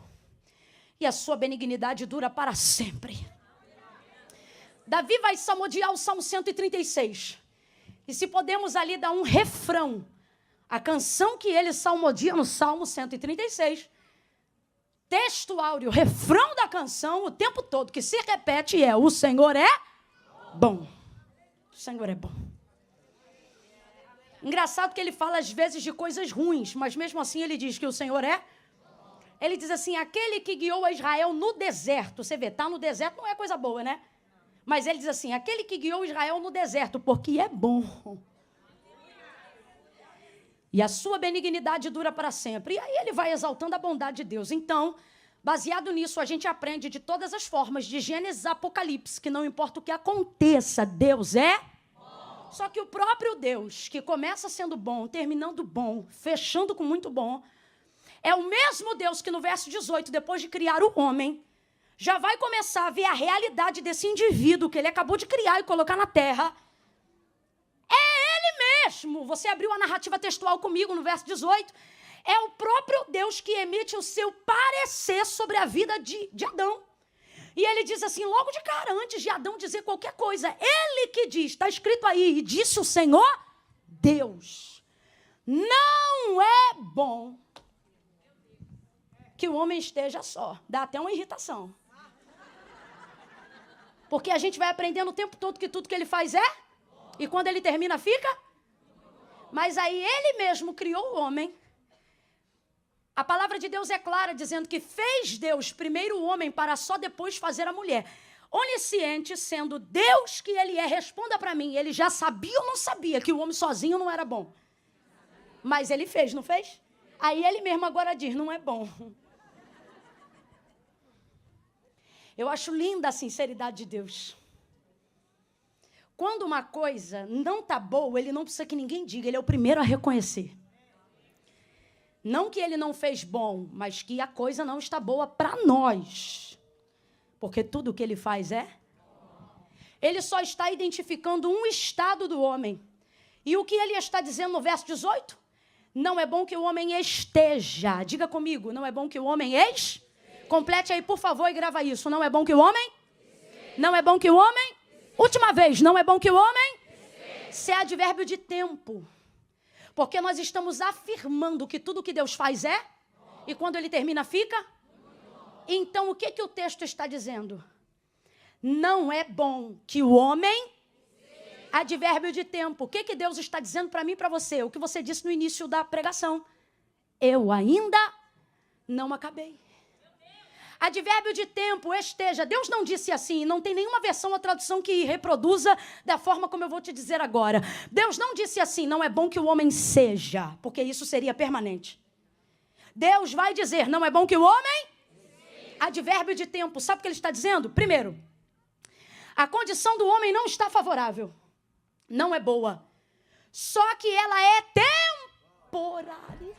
e a sua benignidade dura para sempre. Davi vai salmodiar o Salmo 136. E se podemos ali dar um refrão, a canção que ele salmodia no Salmo 136, texto áureo, refrão da canção, o tempo todo que se repete é, o Senhor é bom. O Senhor é bom. Engraçado que ele fala às vezes de coisas ruins, mas mesmo assim ele diz que o Senhor é. Ele diz assim, aquele que guiou a Israel no deserto. Você vê, tá no deserto não é coisa boa, né? Mas ele diz assim, aquele que guiou Israel no deserto, porque é bom. E a sua benignidade dura para sempre. E aí ele vai exaltando a bondade de Deus. Então, baseado nisso, a gente aprende de todas as formas, de Gênesis a Apocalipse, que não importa o que aconteça, Deus é bom. Só que o próprio Deus, que começa sendo bom, terminando bom, fechando com muito bom, é o mesmo Deus que no verso 18, depois de criar o homem, já vai começar a ver a realidade desse indivíduo que ele acabou de criar e colocar na terra. É ele mesmo. Você abriu a narrativa textual comigo no verso 18. É o próprio Deus que emite o seu parecer sobre a vida de Adão. E ele diz assim, logo de cara, antes de Adão dizer qualquer coisa, ele que diz, está escrito aí, e disse o Senhor, Deus, não é bom que o homem esteja só. Dá até uma irritação. Porque a gente vai aprendendo o tempo todo que tudo que ele faz é, e quando ele termina fica. Mas aí ele mesmo criou o homem. A palavra de Deus é clara, dizendo que fez Deus primeiro o homem para só depois fazer a mulher. Onisciente, sendo Deus que ele é, responda para mim, ele já sabia ou não sabia que o homem sozinho não era bom? Mas ele fez, não fez? Aí ele mesmo agora diz, não é bom. Eu acho linda a sinceridade de Deus. Quando uma coisa não está boa, ele não precisa que ninguém diga, ele é o primeiro a reconhecer. Não que ele não fez bom, mas que a coisa não está boa para nós. Porque tudo o que ele faz é... Ele só está identificando um estado do homem. E o que ele está dizendo no verso 18? Não é bom que o homem esteja. Diga comigo, não é bom que o homem esteja. Complete aí, por favor, e grava isso. Não é bom que o homem... Não é bom que o homem... Última vez, não é bom que o homem... Isso é advérbio de tempo. Porque nós estamos afirmando que tudo que Deus faz é... E quando ele termina, fica... Então, o que o texto está dizendo? Não é bom que o homem... Advérbio de tempo. O que Deus está dizendo para mim e para você? O que você disse no início da pregação. Eu ainda não acabei. Advérbio de tempo, esteja. Deus não disse assim, não tem nenhuma versão ou tradução que reproduza da forma como eu vou te dizer agora. Deus não disse assim, não é bom que o homem seja, porque isso seria permanente. Deus vai dizer, não é bom que o homem... Advérbio de tempo. Sabe o que ele está dizendo? Primeiro, a condição do homem não está favorável. Não é boa. Só que ela é temporária.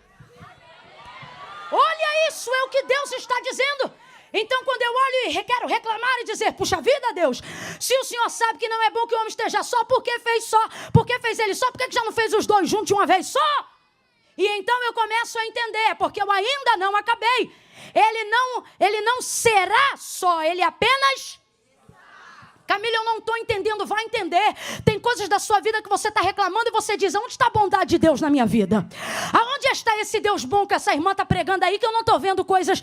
Olha isso, é o que Deus está dizendo. Então, quando eu olho e quero reclamar e dizer, puxa vida, Deus, se o Senhor sabe que não é bom que o homem esteja só, por que fez só? Por que fez ele só? Por que já não fez os dois juntos de uma vez só? E então eu começo a entender, porque eu ainda não acabei. Ele não será só, ele apenas... Camila, eu não estou entendendo, vai entender. Tem coisas da sua vida que você está reclamando e você diz, onde está a bondade de Deus na minha vida? Aonde está esse Deus bom que essa irmã está pregando aí, que eu não estou vendo coisas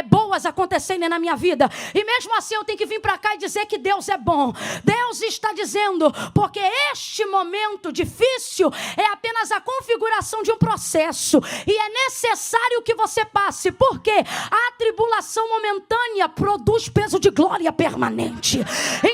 boas acontecendo na minha vida? E mesmo assim eu tenho que vir para cá e dizer que Deus é bom. Deus está dizendo, porque este momento difícil é apenas a configuração de um processo. E é necessário que você passe, porque a tribulação momentânea produz peso de glória permanente.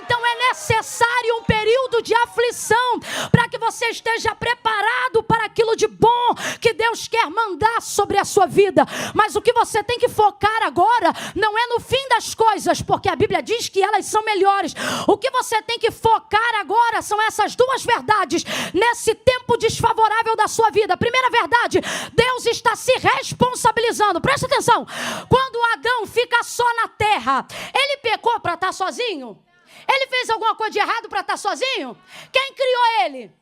Então é necessário um período de aflição para que você esteja preparado para aquilo de bom que Deus quer mandar sobre a sua vida. Mas o que você tem que focar agora não é no fim das coisas, porque a Bíblia diz que elas são melhores. O que você tem que focar agora são essas duas verdades nesse tempo desfavorável da sua vida. Primeira verdade, Deus está se responsabilizando. Presta atenção. Quando Adão fica só na terra, ele pecou para estar sozinho? Ele fez alguma coisa de errado para estar sozinho? Quem criou ele?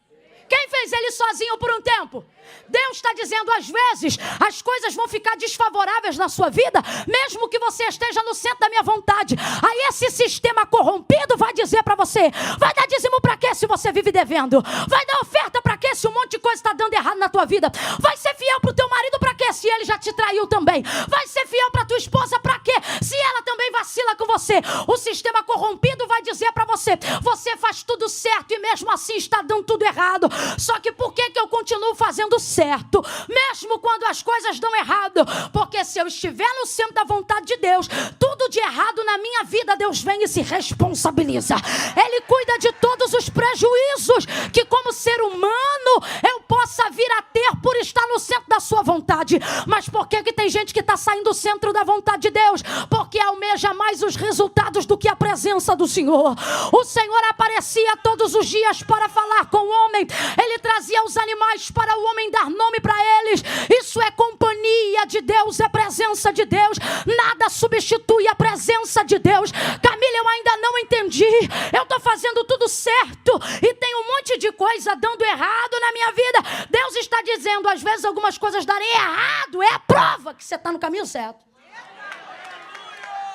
Quem fez ele sozinho por um tempo? Deus está dizendo, às vezes, as coisas vão ficar desfavoráveis na sua vida, mesmo que você esteja no centro da minha vontade. Aí esse sistema corrompido vai dizer para você, vai dar dízimo para quê se você vive devendo? Vai dar oferta para quê se um monte de coisa está dando errado na tua vida? Vai ser fiel para o teu marido para quê se ele já te traiu também? Vai ser fiel para tua esposa para quê se ela também vacila com você? O sistema corrompido vai dizer para você, você faz tudo certo e mesmo assim está dando tudo errado. Só que por que eu continuo fazendo certo, mesmo quando as coisas dão errado? Porque se eu estiver no centro da vontade de Deus, tudo de errado na minha vida, Deus vem e se responsabiliza. Ele cuida de todos os prejuízos que como ser humano eu possa vir a ter por estar no centro da sua vontade. Mas por que tem gente que está saindo do centro da vontade de Deus? Porque almeja mais os resultados do que a presença do Senhor. O Senhor aparecia todos os dias para falar com o homem. Ele trazia os animais para o homem dar nome para eles. Isso é companhia de Deus, é presença de Deus. Nada substitui a presença de Deus. Camila, eu ainda não entendi. Eu estou fazendo tudo certo e tem um monte de coisa dando errado na minha vida. Deus está dizendo, às vezes algumas coisas darem errado, é a prova que você está no caminho certo.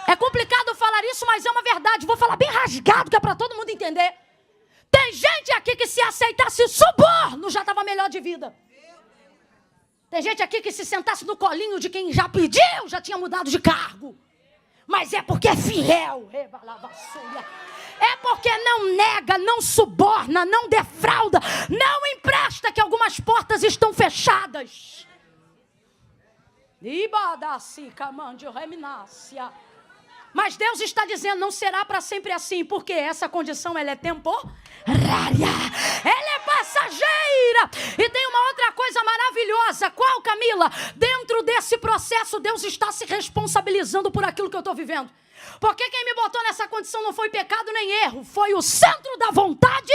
É complicado falar isso, mas é uma verdade. Vou falar bem rasgado, que é para todo mundo entender. Tem gente aqui que se aceitasse suborno já estava melhor de vida. Tem gente aqui que se sentasse no colinho de quem já pediu, já tinha mudado de cargo. Mas é porque é fiel. É porque não nega, não suborna, não defrauda, não empresta, que algumas portas estão fechadas. Mas Deus está dizendo, não será para sempre assim, porque essa condição ela é temporária, ela é passageira. E tem uma outra coisa maravilhosa, qual, Camila? Dentro dentro desse processo, Deus está se responsabilizando por aquilo que eu estou vivendo. Porque quem me botou nessa condição não foi pecado nem erro, foi o centro da vontade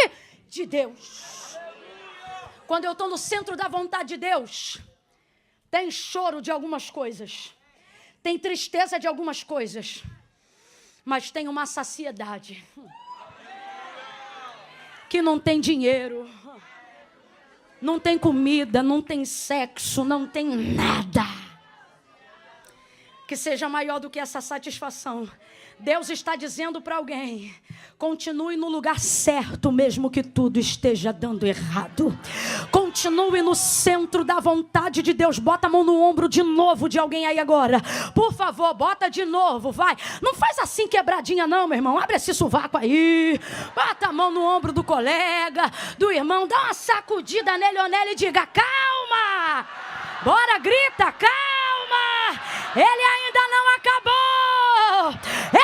de Deus. Quando eu estou no centro da vontade de Deus, tem choro de algumas coisas, tem tristeza de algumas coisas, mas tem uma saciedade que não tem dinheiro, não tem comida, não tem sexo, não tem nada que seja maior do que essa satisfação. Deus está dizendo para alguém: continue no lugar certo, mesmo que tudo esteja dando errado. Continue no centro da vontade de Deus. Bota a mão no ombro de novo de alguém aí agora. Por favor, bota de novo, vai. Não faz assim quebradinha não, meu irmão. Abre esse sovaco aí. Bota a mão no ombro do colega, do irmão. Dá uma sacudida nele ou nela e diga: calma. Bora, grita, calma. Ele ainda não acabou.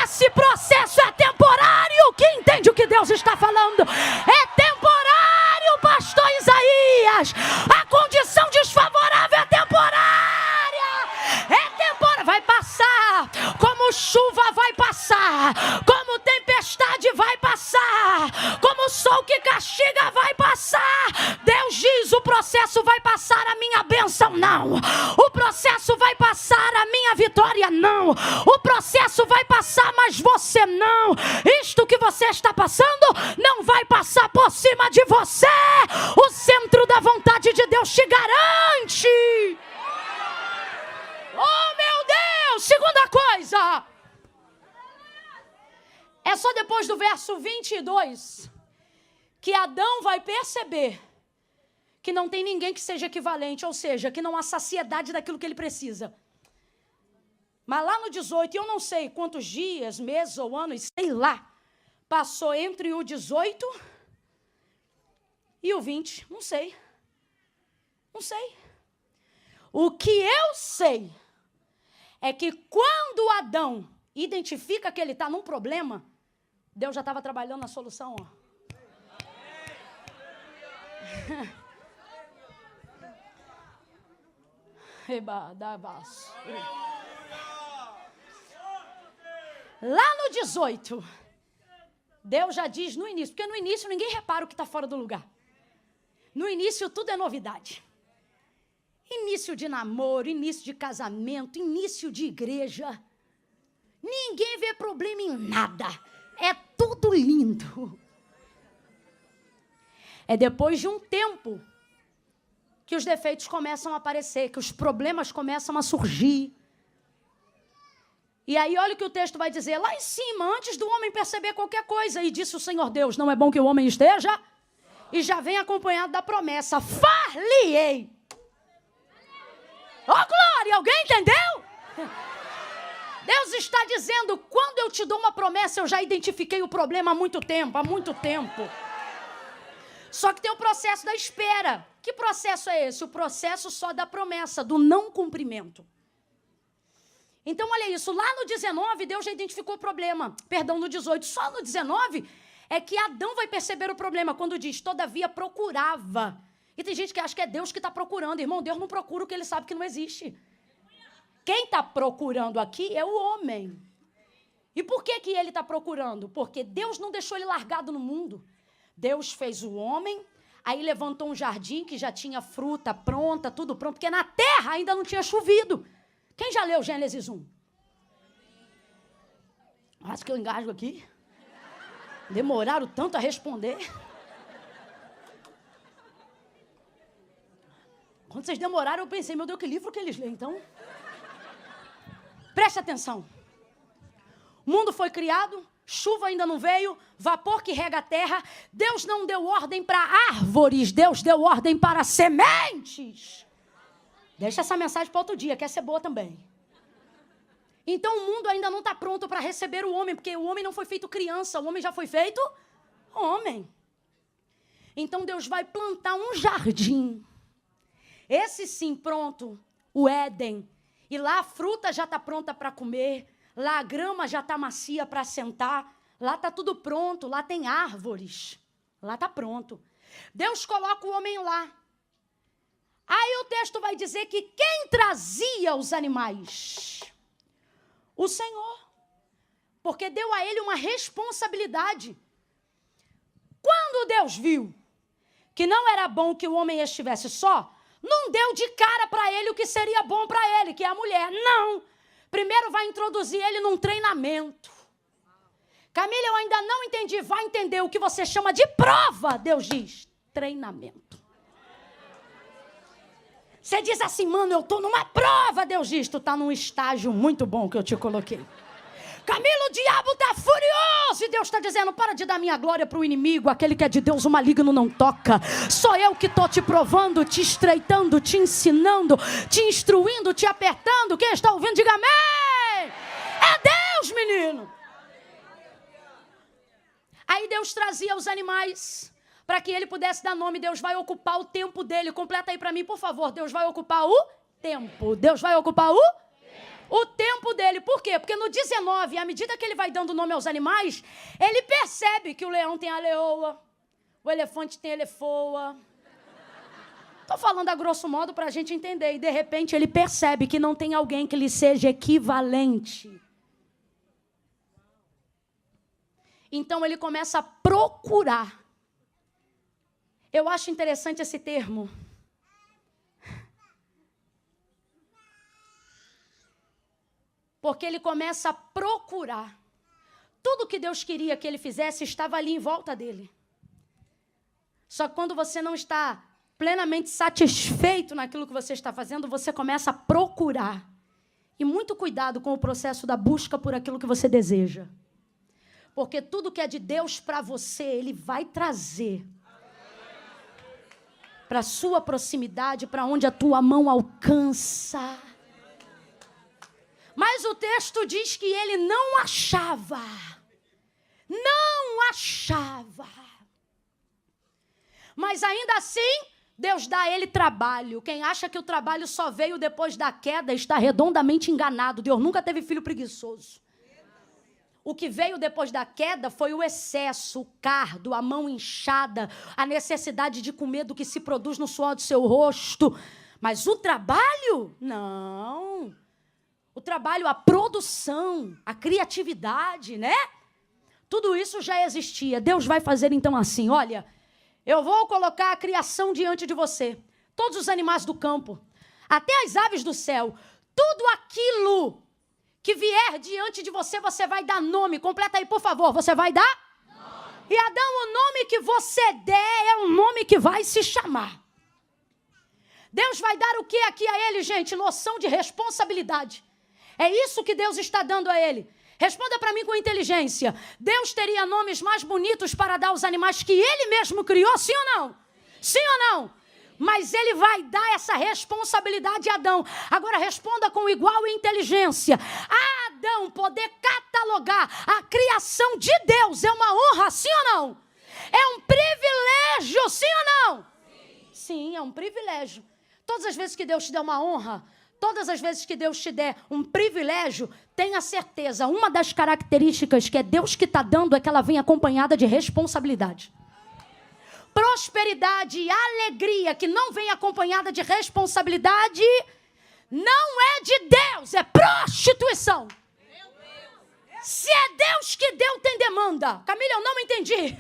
Esse processo é temporário. Quem entende o que Deus está falando? É temporário, pastor Isaías. A condição desfavorável é temporária. É temporária. Vai passar. Como chuva vai passar. Como tempestade vai passar. Como sol que castiga vai passar. Deus diz: o processo vai passar, a minha bênção não. O processo vai passar, a minha vitória não. O processo vai passar, mas você não. Isto que você está passando não vai passar por cima de você. O centro da vontade de Deus te garante. Oh, meu Deus! Segunda coisa. É só depois do verso 22 que Adão vai perceber que não tem ninguém que seja equivalente, ou seja, que não há saciedade daquilo que ele precisa. Mas lá no 18, eu não sei quantos dias, meses ou anos, sei lá, passou entre o 18 e o 20, não sei. Não sei. O que eu sei é que quando Adão identifica que ele está num problema, Deus já estava trabalhando na solução, ó. Lá no 18, Deus já diz no início, porque no início ninguém repara o que está fora do lugar. No início tudo é novidade. Início de namoro, início de casamento, início de igreja. Ninguém vê problema em nada. É tudo lindo. É depois de um tempo que os defeitos começam a aparecer, que os problemas começam a surgir. E aí olha o que o texto vai dizer lá em cima, antes do homem perceber qualquer coisa. E disse o Senhor Deus: não é bom que o homem esteja? E já vem acompanhado da promessa: far-lhe-ei. Oh, glória! Alguém entendeu? Deus está dizendo: quando eu te dou uma promessa, eu já identifiquei o problema há muito tempo, Só que tem o processo da espera. Que processo é esse? O processo só da promessa, do não cumprimento. Então, olha isso. Lá no 19, Deus já identificou o problema. Perdão, no 18. Só no 19 é que Adão vai perceber o problema. Quando diz: todavia procurava. E tem gente que acha que é Deus que está procurando. Irmão, Deus não procura o que ele sabe que não existe. Quem está procurando aqui é o homem. E por que ele está procurando? Porque Deus não deixou ele largado no mundo. Deus fez o homem, aí levantou um jardim que já tinha fruta pronta, tudo pronto, porque na terra ainda não tinha chovido. Quem já leu Gênesis 1? Acho que eu engasgo aqui. Demoraram tanto a responder. Quando vocês demoraram, eu pensei: meu Deus, que livro que eles lêem, então? Preste atenção. O mundo foi criado, chuva ainda não veio, vapor que rega a terra. Deus não deu ordem para árvores, Deus deu ordem para sementes. Deixa essa mensagem para outro dia, quer ser boa também. Então o mundo ainda não está pronto para receber o homem, porque o homem não foi feito criança, o homem já foi feito homem. Então Deus vai plantar um jardim. Esse sim pronto, o Éden. E lá a fruta já está pronta para comer. Lá a grama já está macia para sentar. Lá está tudo pronto. Lá tem árvores. Lá está pronto. Deus coloca o homem lá. Aí o texto vai dizer que quem trazia os animais? O Senhor. Porque deu a ele uma responsabilidade. Quando Deus viu que não era bom que o homem estivesse só, não deu de cara para ele o que seria bom para ele, que é a mulher. Não. Primeiro vai introduzir ele num treinamento. Camila, eu ainda não entendi. Vai entender o que você chama de prova. Deus diz, treinamento. Você diz assim, mano, eu estou numa prova. Deus diz, tu está num estágio muito bom que eu te coloquei. Camila, o diabo está furioso. E Deus está dizendo, para de dar minha glória para o inimigo. Aquele que é de Deus, o maligno não toca. Sou eu que estou te provando, te estreitando, te ensinando, te instruindo, te apertando. Quem está ouvindo, diga amém. É Deus, menino. Aí Deus trazia os animais para que ele pudesse dar nome. Deus vai ocupar o tempo dele. Completa aí para mim, por favor. Deus vai ocupar o tempo. Deus vai ocupar o tempo dele. Por quê? Porque no 19, à medida que ele vai dando nome aos animais, ele percebe que o leão tem a leoa, o elefante tem a elefoa. Estou falando a grosso modo para a gente entender. E de repente ele percebe que não tem alguém que lhe seja equivalente. Então ele começa a procurar. Eu acho interessante esse termo. Porque ele começa a procurar. Tudo que Deus queria que ele fizesse estava ali em volta dele. Só que quando você não está plenamente satisfeito naquilo que você está fazendo, você começa a procurar. E muito cuidado com o processo da busca por aquilo que você deseja. Porque tudo que é de Deus para você, Ele vai trazer para a sua proximidade, para onde a tua mão alcança. Mas o texto diz que ele não achava. Não achava. Mas ainda assim, Deus dá a ele trabalho. Quem acha que o trabalho só veio depois da queda está redondamente enganado. Deus nunca teve filho preguiçoso. O que veio depois da queda foi o excesso, o cardo, a mão inchada, a necessidade de comer do que se produz no suor do seu rosto. Mas o trabalho? Não. O trabalho, a produção, a criatividade, né? Tudo isso já existia. Deus vai fazer então assim, olha, eu vou colocar a criação diante de você. Todos os animais do campo, até as aves do céu, tudo aquilo que vier diante de você, você vai dar nome. Completa aí, por favor. Você vai dar? Nome. E Adão, o nome que você der é um nome que vai se chamar. Deus vai dar o que aqui a ele, gente? Noção de responsabilidade. É isso que Deus está dando a ele. Responda para mim com inteligência. Deus teria nomes mais bonitos para dar aos animais que ele mesmo criou, sim ou não? Sim ou não? Mas ele vai dar essa responsabilidade a Adão. Agora responda com igual inteligência. A Adão poder catalogar a criação de Deus é uma honra, sim ou não? É um privilégio, sim ou não? Sim, é um privilégio. Todas as vezes que Deus te der uma honra, todas as vezes que Deus te der um privilégio, tenha certeza, uma das características que é Deus que está dando é que ela vem acompanhada de responsabilidade. Prosperidade e alegria que não vem acompanhada de responsabilidade não é de Deus, é prostituição. Se é Deus que deu, tem demanda. Camila, eu não entendi.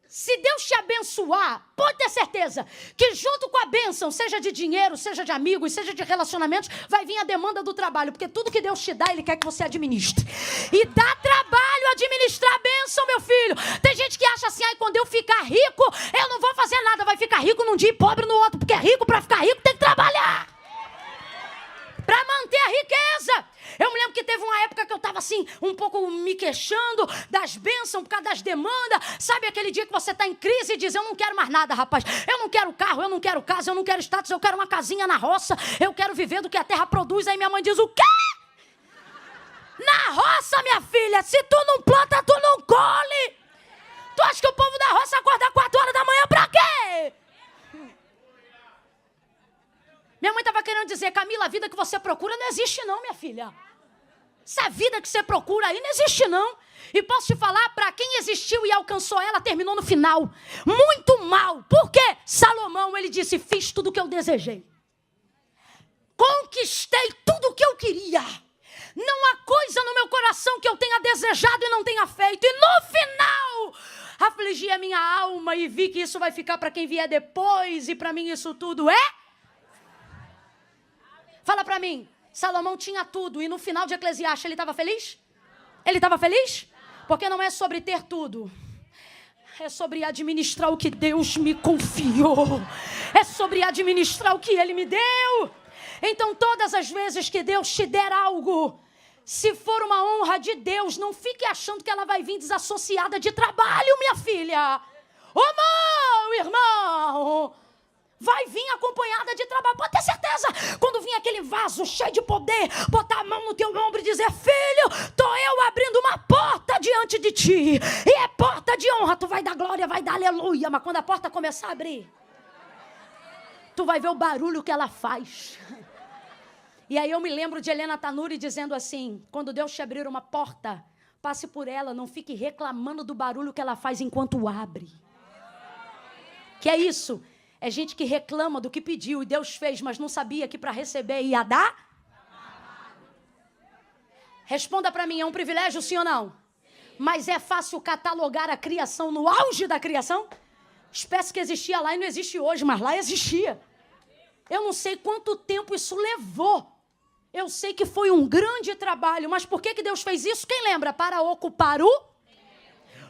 Se Deus te abençoar, pode ter certeza que junto com a bênção, seja de dinheiro, seja de amigos, seja de relacionamentos, vai vir a demanda do trabalho, porque tudo que Deus te dá, Ele quer que você administre. E dá trabalho administrar a bênção, meu filho. Tem gente que acha assim, quando eu ficar rico, eu não vou fazer nada, vai ficar rico num dia e pobre no outro, porque rico, para ficar rico, tem que trabalhar. Para manter a riqueza. Eu me lembro que teve uma época que eu estava assim, um pouco me queixando das bênçãos por causa das demandas. Sabe aquele dia que você está em crise e diz, eu não quero mais nada, rapaz. Eu não quero carro, eu não quero casa, eu não quero status, eu quero uma casinha na roça. Eu quero viver do que a terra produz. Aí minha mãe diz, o quê? Na roça, minha filha, se tu não planta, tu não colhe. Tu acha que o povo da roça acorda 4 horas da manhã pra quê? Minha mãe estava querendo dizer, Camila, a vida que você procura não existe não, minha filha. Essa vida que você procura aí não existe não. E posso te falar, para quem existiu e alcançou ela, terminou no final muito mal. Por quê? Salomão, ele disse, fiz tudo o que eu desejei. Conquistei tudo o que eu queria. Não há coisa no meu coração que eu tenha desejado e não tenha feito. E no final, afligi a minha alma e vi que isso vai ficar para quem vier depois. E para mim isso tudo é... Fala para mim, Salomão tinha tudo e no final de Eclesiastes ele estava feliz? Ele estava feliz? Porque não é sobre ter tudo. É sobre administrar o que Deus me confiou. É sobre administrar o que Ele me deu. Então, todas as vezes que Deus te der algo, se for uma honra de Deus, não fique achando que ela vai vir desassociada de trabalho, minha filha. Ô, meu irmão, vai vir acompanhada de trabalho. Pode ter certeza. Quando vir aquele vaso cheio de poder, botar a mão no teu ombro e dizer, filho, tô eu abrindo uma porta diante de ti. E é porta de honra. Tu vai dar glória, vai dar aleluia. Mas quando a porta começar a abrir, tu vai ver o barulho que ela faz. E aí eu me lembro de Helena Tanuri dizendo assim, quando Deus te abrir uma porta, passe por ela, não fique reclamando do barulho que ela faz enquanto abre. Que é isso? É gente que reclama do que pediu e Deus fez, mas não sabia que para receber ia dar? Responda para mim, é um privilégio sim ou não? Mas é fácil catalogar a criação no auge da criação? Espécie que existia lá e não existe hoje, mas lá existia. Eu não sei quanto tempo isso levou. Eu sei que foi um grande trabalho, mas por que Deus fez isso? Quem lembra? Para ocupar o...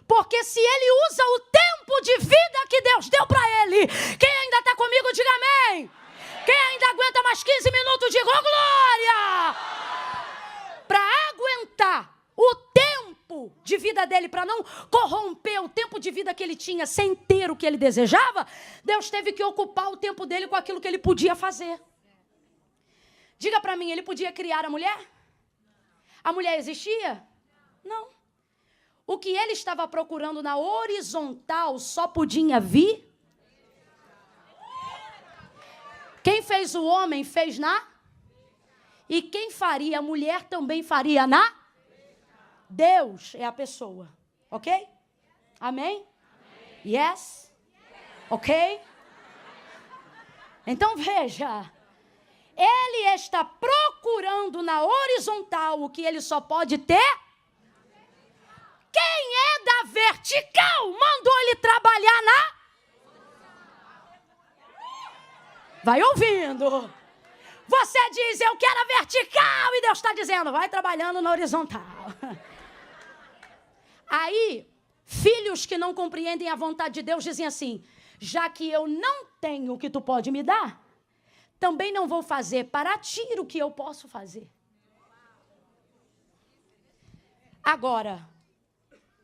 Porque se ele usa o tempo de vida que Deus deu para ele, quem ainda está comigo, diga amém. Quem ainda aguenta mais 15 minutos, diga oh, glória. Para aguentar o tempo de vida dele, para não corromper o tempo de vida que ele tinha sem ter o que ele desejava, Deus teve que ocupar o tempo dele com aquilo que ele podia fazer. Diga para mim, ele podia criar a mulher? A mulher existia? Não. O que ele estava procurando na horizontal só podia vir? Quem fez o homem fez na? E quem faria a mulher também faria na? Deus é a pessoa. Ok? Amém? Yes? Ok? Então veja. Ele está procurando na horizontal o que ele só pode ter? Quem é da vertical mandou ele trabalhar na? Vai ouvindo. Você diz, eu quero a vertical, e Deus está dizendo, vai trabalhando na horizontal. Aí, filhos que não compreendem a vontade de Deus dizem assim, já que eu não tenho o que tu pode me dar, também não vou fazer para ti o que eu posso fazer. Agora,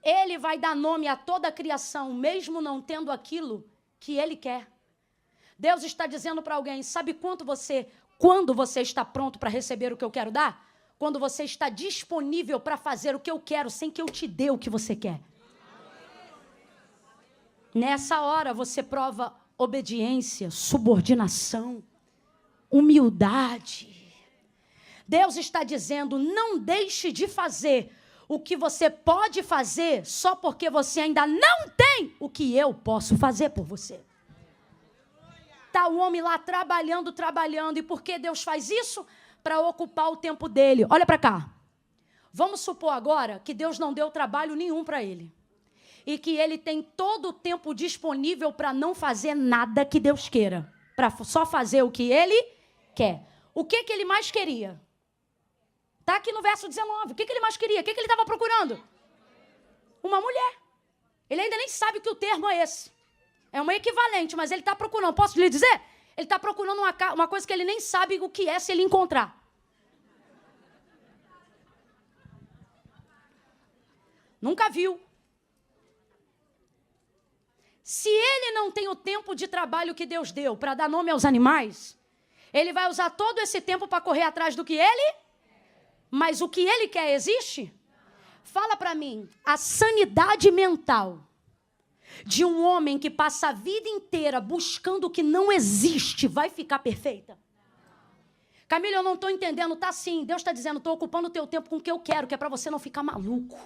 ele vai dar nome a toda a criação, mesmo não tendo aquilo que ele quer. Deus está dizendo para alguém, sabe quando você está pronto para receber o que eu quero dar? Quando você está disponível para fazer o que eu quero, sem que eu te dê o que você quer. Nessa hora você prova obediência, subordinação, humildade. Deus está dizendo, não deixe de fazer o que você pode fazer só porque você ainda não tem o que eu posso fazer por você. Está o homem lá trabalhando, e por que Deus faz isso? Para ocupar o tempo dele. Olha para cá. Vamos supor agora que Deus não deu trabalho nenhum para ele. E que ele tem todo o tempo disponível para não fazer nada que Deus queira. Para só fazer o que ele quer. O que ele mais queria? Está aqui no verso 19. O que ele mais queria? O que ele estava procurando? Uma mulher. Ele ainda nem sabe que o termo é esse. É uma equivalente, mas ele está procurando. Posso lhe dizer? Ele está procurando uma coisa que ele nem sabe o que é se ele encontrar. Nunca viu. Se ele não tem o tempo de trabalho que Deus deu para dar nome aos animais, ele vai usar todo esse tempo para correr atrás do que ele... Mas o que ele quer existe? Fala para mim, a sanidade mental de um homem que passa a vida inteira buscando o que não existe vai ficar perfeita? Camila, eu não estou entendendo. Tá sim, Deus está dizendo, estou ocupando o teu tempo com o que eu quero, que é para você não ficar maluco.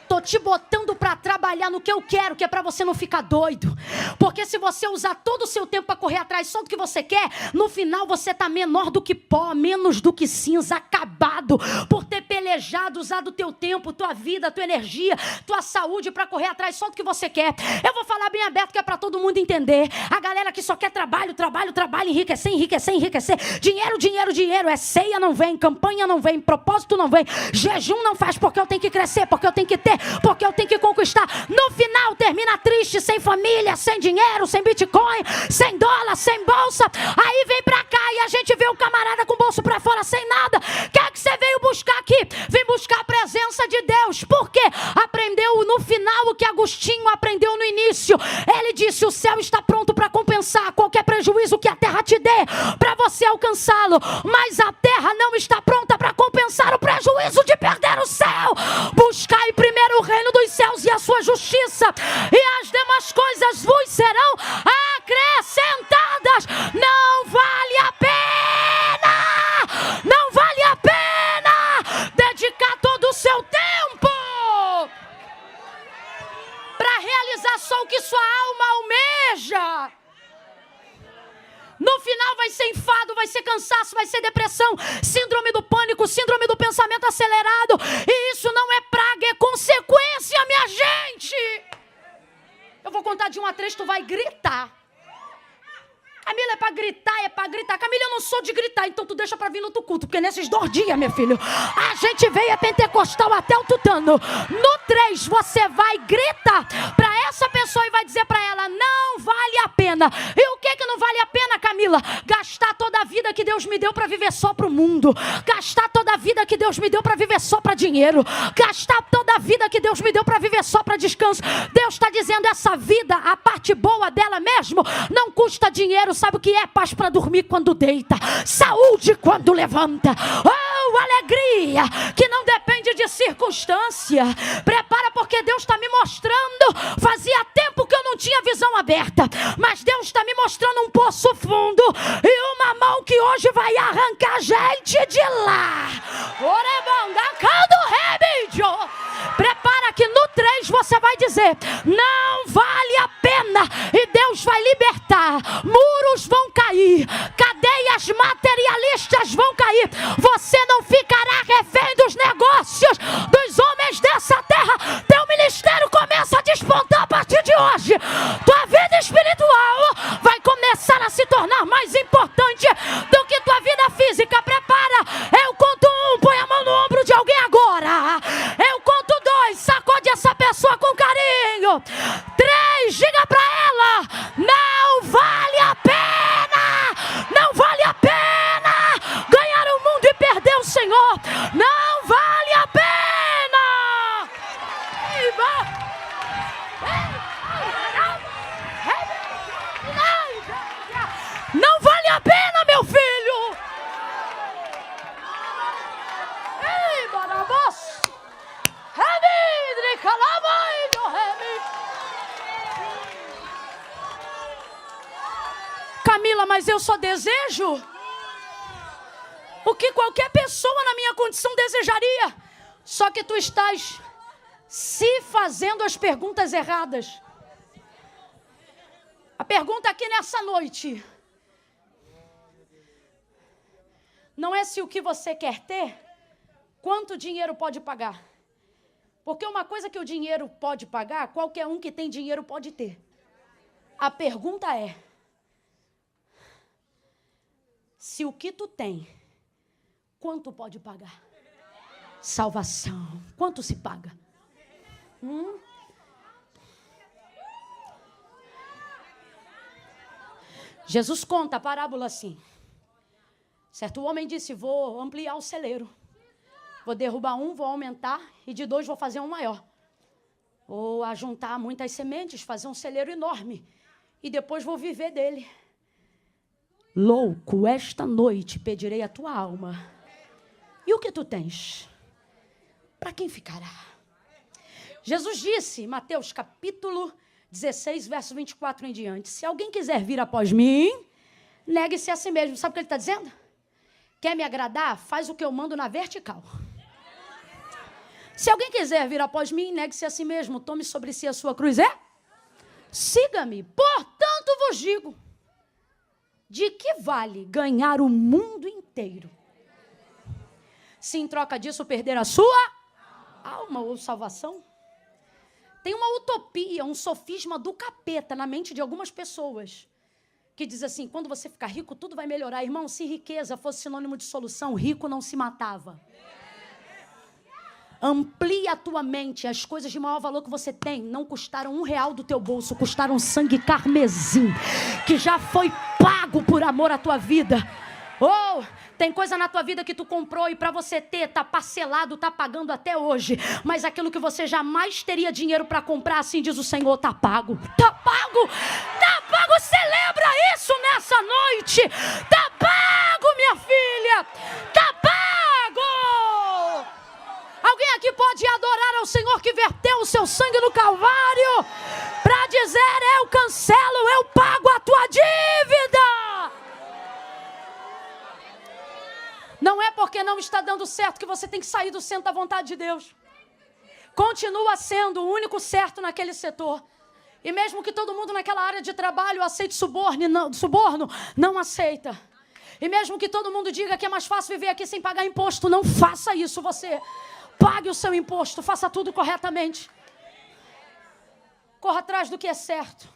Tô te botando para trabalhar no que eu quero, que é para você não ficar doido. Porque se você usar todo o seu tempo para correr atrás só do que você quer, no final você tá menor do que pó, menos do que cinza, acabado por ter pelejado, usado o teu tempo, tua vida, tua energia, tua saúde para correr atrás só do que você quer. Eu vou falar bem aberto que é para todo mundo entender. A galera que só quer trabalho, enriquecer, dinheiro, é ceia não vem, campanha não vem, propósito não vem, jejum não faz porque eu tenho que crescer, porque eu tenho que ter, porque eu tenho que conquistar. No final termina triste, sem família, sem dinheiro, sem Bitcoin, sem dólar, sem bolsa. Aí vem pra cá e a gente vê o camarada com o bolso pra fora, sem nada. O que é que você veio buscar aqui? Vem buscar a presença de Deus. Por quê? Aprendeu no final o que Agostinho aprendeu no início. Ele disse, o céu está pronto para compensar qualquer prejuízo que a terra te dê, para você alcançá-lo. Mas a terra não está pronta para compensar o prejuízo de perder o céu. Buscai primeiro o reino dos céus e a sua justiça, e as demais coisas vos serão acrescentadas. Não vale a pena, não vale a pena dedicar todo o seu tempo para realizar só o que sua alma almeja. No final vai ser enfado, vai ser cansaço, vai ser depressão, síndrome do pânico, síndrome do pensamento acelerado. E isso não é praga, é consequência, minha gente. Eu vou contar de 1 a 3, tu vai gritar. Camila, é pra gritar. Camila, eu não sou de gritar, então tu deixa pra vir no outro culto, porque nesses 2 dias, meu filho, a gente veio a pentecostal até o tutano. No 3, você vai gritar pra essa pessoa e vai dizer pra ela, não vale a pena. E o que não vale a pena, Camila? Gastar toda a vida que Deus me deu pra viver só pro mundo. Gastar toda a vida que Deus me deu pra viver só pra dinheiro. Gastar toda a vida que Deus me deu pra viver só pra descanso. Deus está dizendo, essa vida, a parte boa dela mesmo, não custa dinheiro. Sabe o que é? Paz para dormir quando deita, saúde quando levanta, alegria que não depende de circunstância. Prepara, porque Deus está me mostrando. Fazia tempo que eu não tinha visão aberta, mas Deus está me mostrando um poço fundo e uma mão que hoje vai arrancar gente de lá. Prepara que no 3 você vai dizer, não vale a pena, e Deus vai libertar. Muros vão cair, cadeias materialistas vão cair. Você não ficará refém dos negócios dos homens dessa terra. Teu ministério começa a despontar a partir de hoje. Tua vida espiritual vai começar a se tornar mais importante do que tua vida física. Prepara, eu conto 1, põe a mão no ombro de alguém agora. Eu conto 2, sacode essa pessoa com carinho. 3, diga pra ela, não vale a pena, não vale a pena ganhar o mundo e perder o Senhor. Não vale a pena. Não vale a pena, meu filho. Ei, barabos. Camila, mas eu só desejo o que qualquer pessoa na minha condição desejaria. Só que tu estás se fazendo as perguntas erradas. A pergunta aqui nessa noite não é se o que você quer ter, quanto dinheiro pode pagar. Porque uma coisa que o dinheiro pode pagar, qualquer um que tem dinheiro pode ter. A pergunta é, se o que tu tem, quanto pode pagar? Salvação, quanto se paga? Jesus conta a parábola assim. Certo homem disse, vou ampliar o celeiro. Vou derrubar um, vou aumentar, e de 2 vou fazer um maior. Vou ajuntar muitas sementes, fazer um celeiro enorme, e depois vou viver dele. Louco, esta noite pedirei a tua alma. E o que tu tens? Para quem ficará? Jesus disse, Mateus capítulo 16, verso 24 em diante, se alguém quiser vir após mim, negue-se a si mesmo. Sabe o que ele está dizendo? Quer me agradar? Faz o que eu mando na vertical. Se alguém quiser vir após mim, negue-se a si mesmo, tome sobre si a sua cruz. Siga-me. Portanto vos digo, de que vale ganhar o mundo inteiro, se em troca disso perder a sua alma ou salvação? Tem uma utopia, um sofisma do capeta na mente de algumas pessoas, que diz assim: quando você ficar rico, tudo vai melhorar. Irmão, se riqueza fosse sinônimo de solução, rico não se matava. Amplia a tua mente. As coisas de maior valor que você tem não custaram R$1 do teu bolso, custaram sangue carmesim, que já foi pago por amor à tua vida. Tem coisa na tua vida que tu comprou e para você ter, tá parcelado, tá pagando até hoje. Mas aquilo que você jamais teria dinheiro para comprar, assim diz o Senhor, tá pago. Tá pago, tá pago. Celebra isso nessa noite. Tá pago, minha filha. Tá pago. Alguém aqui pode adorar ao Senhor que verteu o seu sangue no Calvário para dizer: eu cancelo, eu pago a tua dívida. Não é porque não está dando certo que você tem que sair do centro da vontade de Deus. Continua sendo o único certo naquele setor. E mesmo que todo mundo naquela área de trabalho aceite suborno, não aceita. E mesmo que todo mundo diga que é mais fácil viver aqui sem pagar imposto, não faça isso. Você pague o seu imposto, faça tudo corretamente. Corra atrás do que é certo.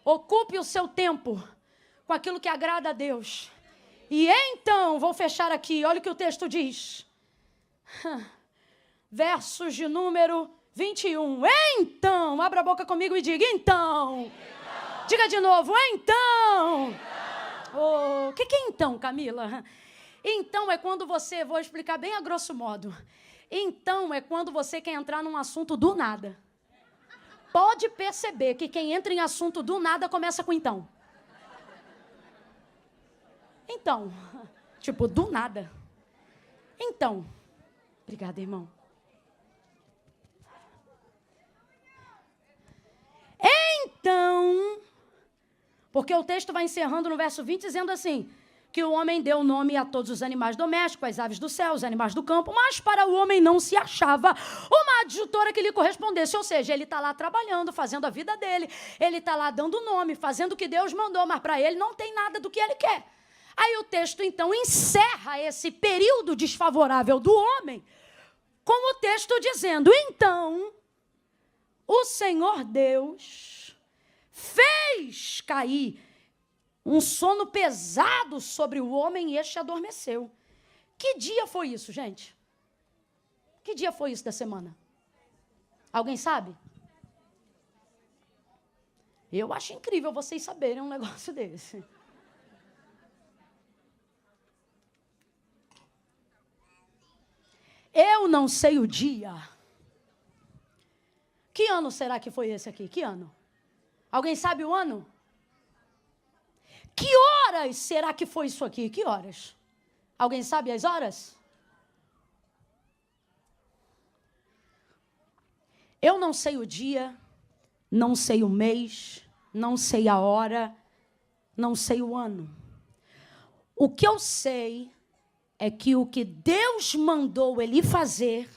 Ocupe o seu tempo com aquilo que agrada a Deus. E então, vou fechar aqui, olha o que o texto diz. Versos de número 21. Então, abra a boca comigo e diga: então. Diga de novo: então. O que é então, Camila? Então é quando você, vou explicar bem a grosso modo. Então é quando você quer entrar num assunto do nada. Pode perceber que quem entra em assunto do nada começa com então. Então, tipo, do nada. Então, obrigada, irmão. Então, porque o texto vai encerrando no verso 20 dizendo assim: que o homem deu nome a todos os animais domésticos, as aves do céu, os animais do campo, mas para o homem não se achava uma adjutora que lhe correspondesse. Ou seja, ele está lá trabalhando, fazendo a vida dele, ele está lá dando nome, fazendo o que Deus mandou, mas para ele não tem nada do que ele quer. Aí o texto, então, encerra esse período desfavorável do homem com o texto dizendo: então, o Senhor Deus fez cair um sono pesado sobre o homem e este adormeceu. Que dia foi isso, gente? Que dia foi isso da semana? Alguém sabe? Eu acho incrível vocês saberem um negócio desse. Eu não sei o dia. Que ano será que foi esse aqui? Que ano? Alguém sabe o ano? Que horas será que foi isso aqui? Que horas? Alguém sabe as horas? Eu não sei o dia, não sei o mês, não sei a hora, não sei o ano. O que eu sei é que o que Deus mandou ele fazer,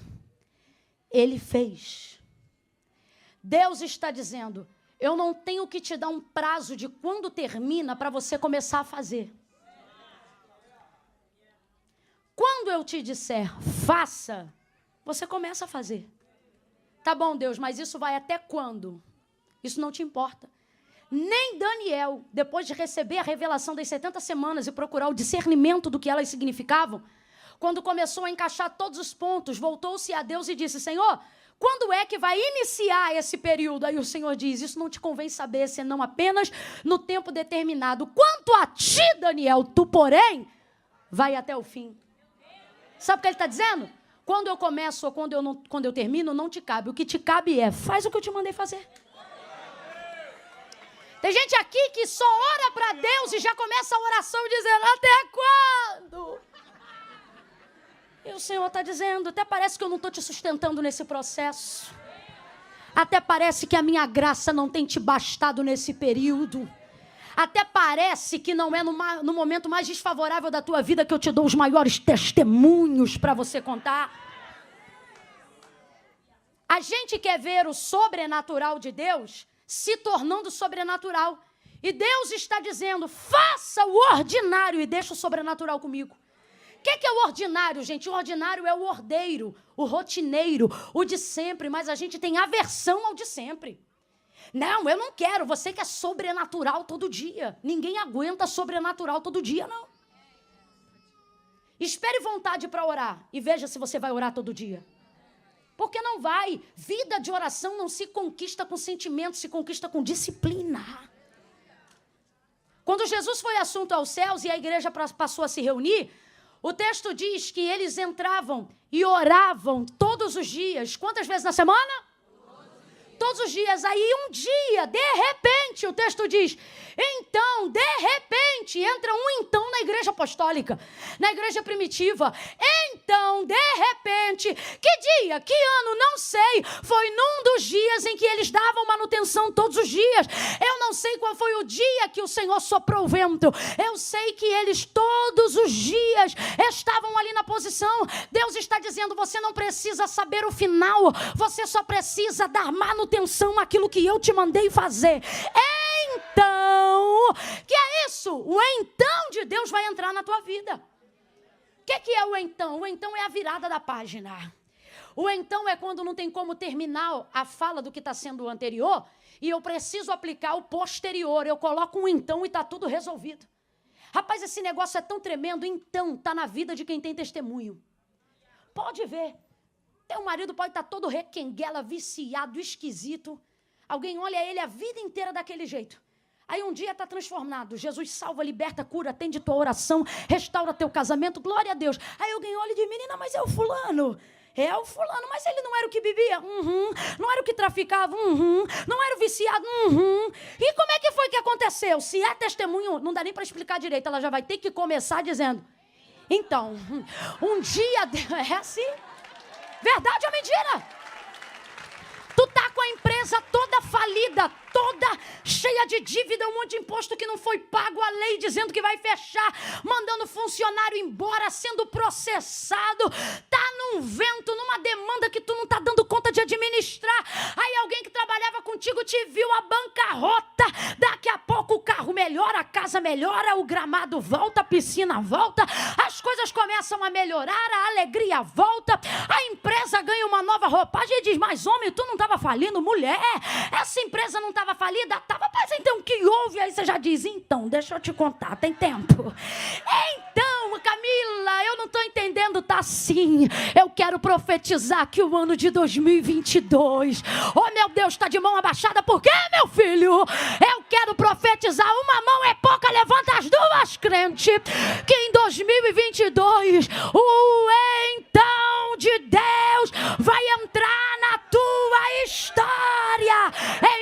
ele fez. Deus está dizendo: eu não tenho que te dar um prazo de quando termina para você começar a fazer. Quando eu te disser faça, você começa a fazer. Tá bom, Deus, mas isso vai até quando? Isso não te importa. Nem Daniel, depois de receber a revelação das 70 semanas e procurar o discernimento do que elas significavam, quando começou a encaixar todos os pontos, voltou-se a Deus e disse: Senhor, quando é que vai iniciar esse período? Aí o Senhor diz: isso não te convém saber, senão apenas no tempo determinado. Quanto a ti, Daniel, tu, porém, vai até o fim. Sabe o que ele está dizendo? Quando eu começo ou quando eu termino, não te cabe. O que te cabe é: faz o que eu te mandei fazer. Tem gente aqui que só ora para Deus e já começa a oração dizendo: até quando? E o Senhor está dizendo: até parece que eu não estou te sustentando nesse processo. Até parece que a minha graça não tem te bastado nesse período. Até parece que não é no momento mais desfavorável da tua vida que eu te dou os maiores testemunhos para você contar. A gente quer ver o sobrenatural de Deus se tornando sobrenatural. E Deus está dizendo, faça o ordinário e deixa o sobrenatural comigo. O que é o ordinário, gente? O ordinário é o ordeiro, o rotineiro, o de sempre, mas a gente tem aversão ao de sempre. Não, eu não quero, você quer sobrenatural todo dia. Ninguém aguenta sobrenatural todo dia, não. Espere vontade para orar e veja se você vai orar todo dia. Porque não vai. Vida de oração não se conquista com sentimento, se conquista com disciplina. Quando Jesus foi assunto aos céus e a igreja passou a se reunir, o texto diz que eles entravam e oravam todos os dias. Quantas vezes na semana? Todos os dias. Aí um dia, de repente, o texto diz, então, de repente, entra um então na igreja apostólica, na igreja primitiva. Então, de repente, que dia, que ano, não sei, foi num dos dias em que eles davam manutenção todos os dias. Eu não sei qual foi o dia que o Senhor soprou o vento. Eu sei que eles todos os dias estavam ali na posição. Deus está dizendo, você não precisa saber o final, você só precisa dar manutenção àquilo que eu te mandei fazer. Então, que é isso? O então de Deus vai entrar na tua vida. O que é o então? O então é a virada da página. O então é quando não tem como terminar a fala do que está sendo o anterior e eu preciso aplicar o posterior. Eu coloco um então e está tudo resolvido. Rapaz, esse negócio é tão tremendo. Então, está na vida de quem tem testemunho. Pode ver. Teu marido pode estar todo requenguela, viciado, esquisito. Alguém olha ele a vida inteira daquele jeito. Aí um dia está transformado. Jesus salva, liberta, cura, atende tua oração, restaura teu casamento, glória a Deus. Aí alguém olha e diz, menina, mas é o fulano. É o fulano, mas ele não era o que bebia? Não era o que traficava? Não era o viciado? E como é que foi que aconteceu? Se é testemunho, não dá nem para explicar direito. Ela já vai ter que começar dizendo, então, um dia... É assim? Verdade ou mentira? Tu tá com a empresa toda falida, toda cheia de dívida, um monte de imposto que não foi pago, a lei dizendo que vai fechar, mandando funcionário embora, sendo processado, tá num vento, numa demanda que tu não tá dando conta de administrar. Aí alguém que trabalhava contigo te viu a bancarrota, daqui a pouco o carro melhora, a casa melhora, o gramado volta, a piscina volta, as coisas começam a melhorar, a alegria volta, a empresa ganha uma nova roupagem e diz, mas homem, tu não estava falindo? Mulher, essa empresa não estava falida? Estava, mas então o que houve? Aí você já diz, então, deixa eu te contar, tem tempo. Então, Camila, eu não estou entendendo, tá assim. Eu quero profetizar que o ano de 2022, oh meu Deus, está de mão abaixada, por quê, meu filho? Eu quero profetizar, uma mão é pouca, levanta as duas, crente, que em 2022, o então de Deus vai entrar na tua história.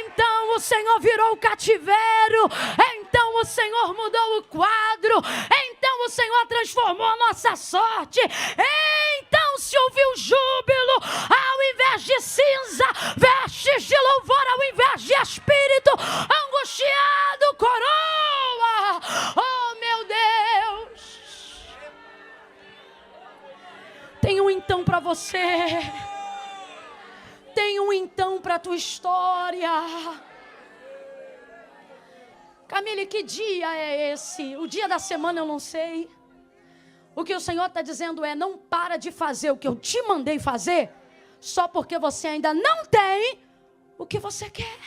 Então o Senhor virou o cativeiro, então o Senhor mudou o quadro, então o Senhor transformou a nossa sorte, então se ouviu júbilo ao invés de cinza, vestes de louvor ao invés de espírito angustiado, coroa. Oh meu Deus, tem um então para você. Tem um então para a tua história. Camille, que dia é esse? O dia da semana eu não sei. O que o Senhor está dizendo é, não para de fazer o que eu te mandei fazer, só porque você ainda não tem o que você quer.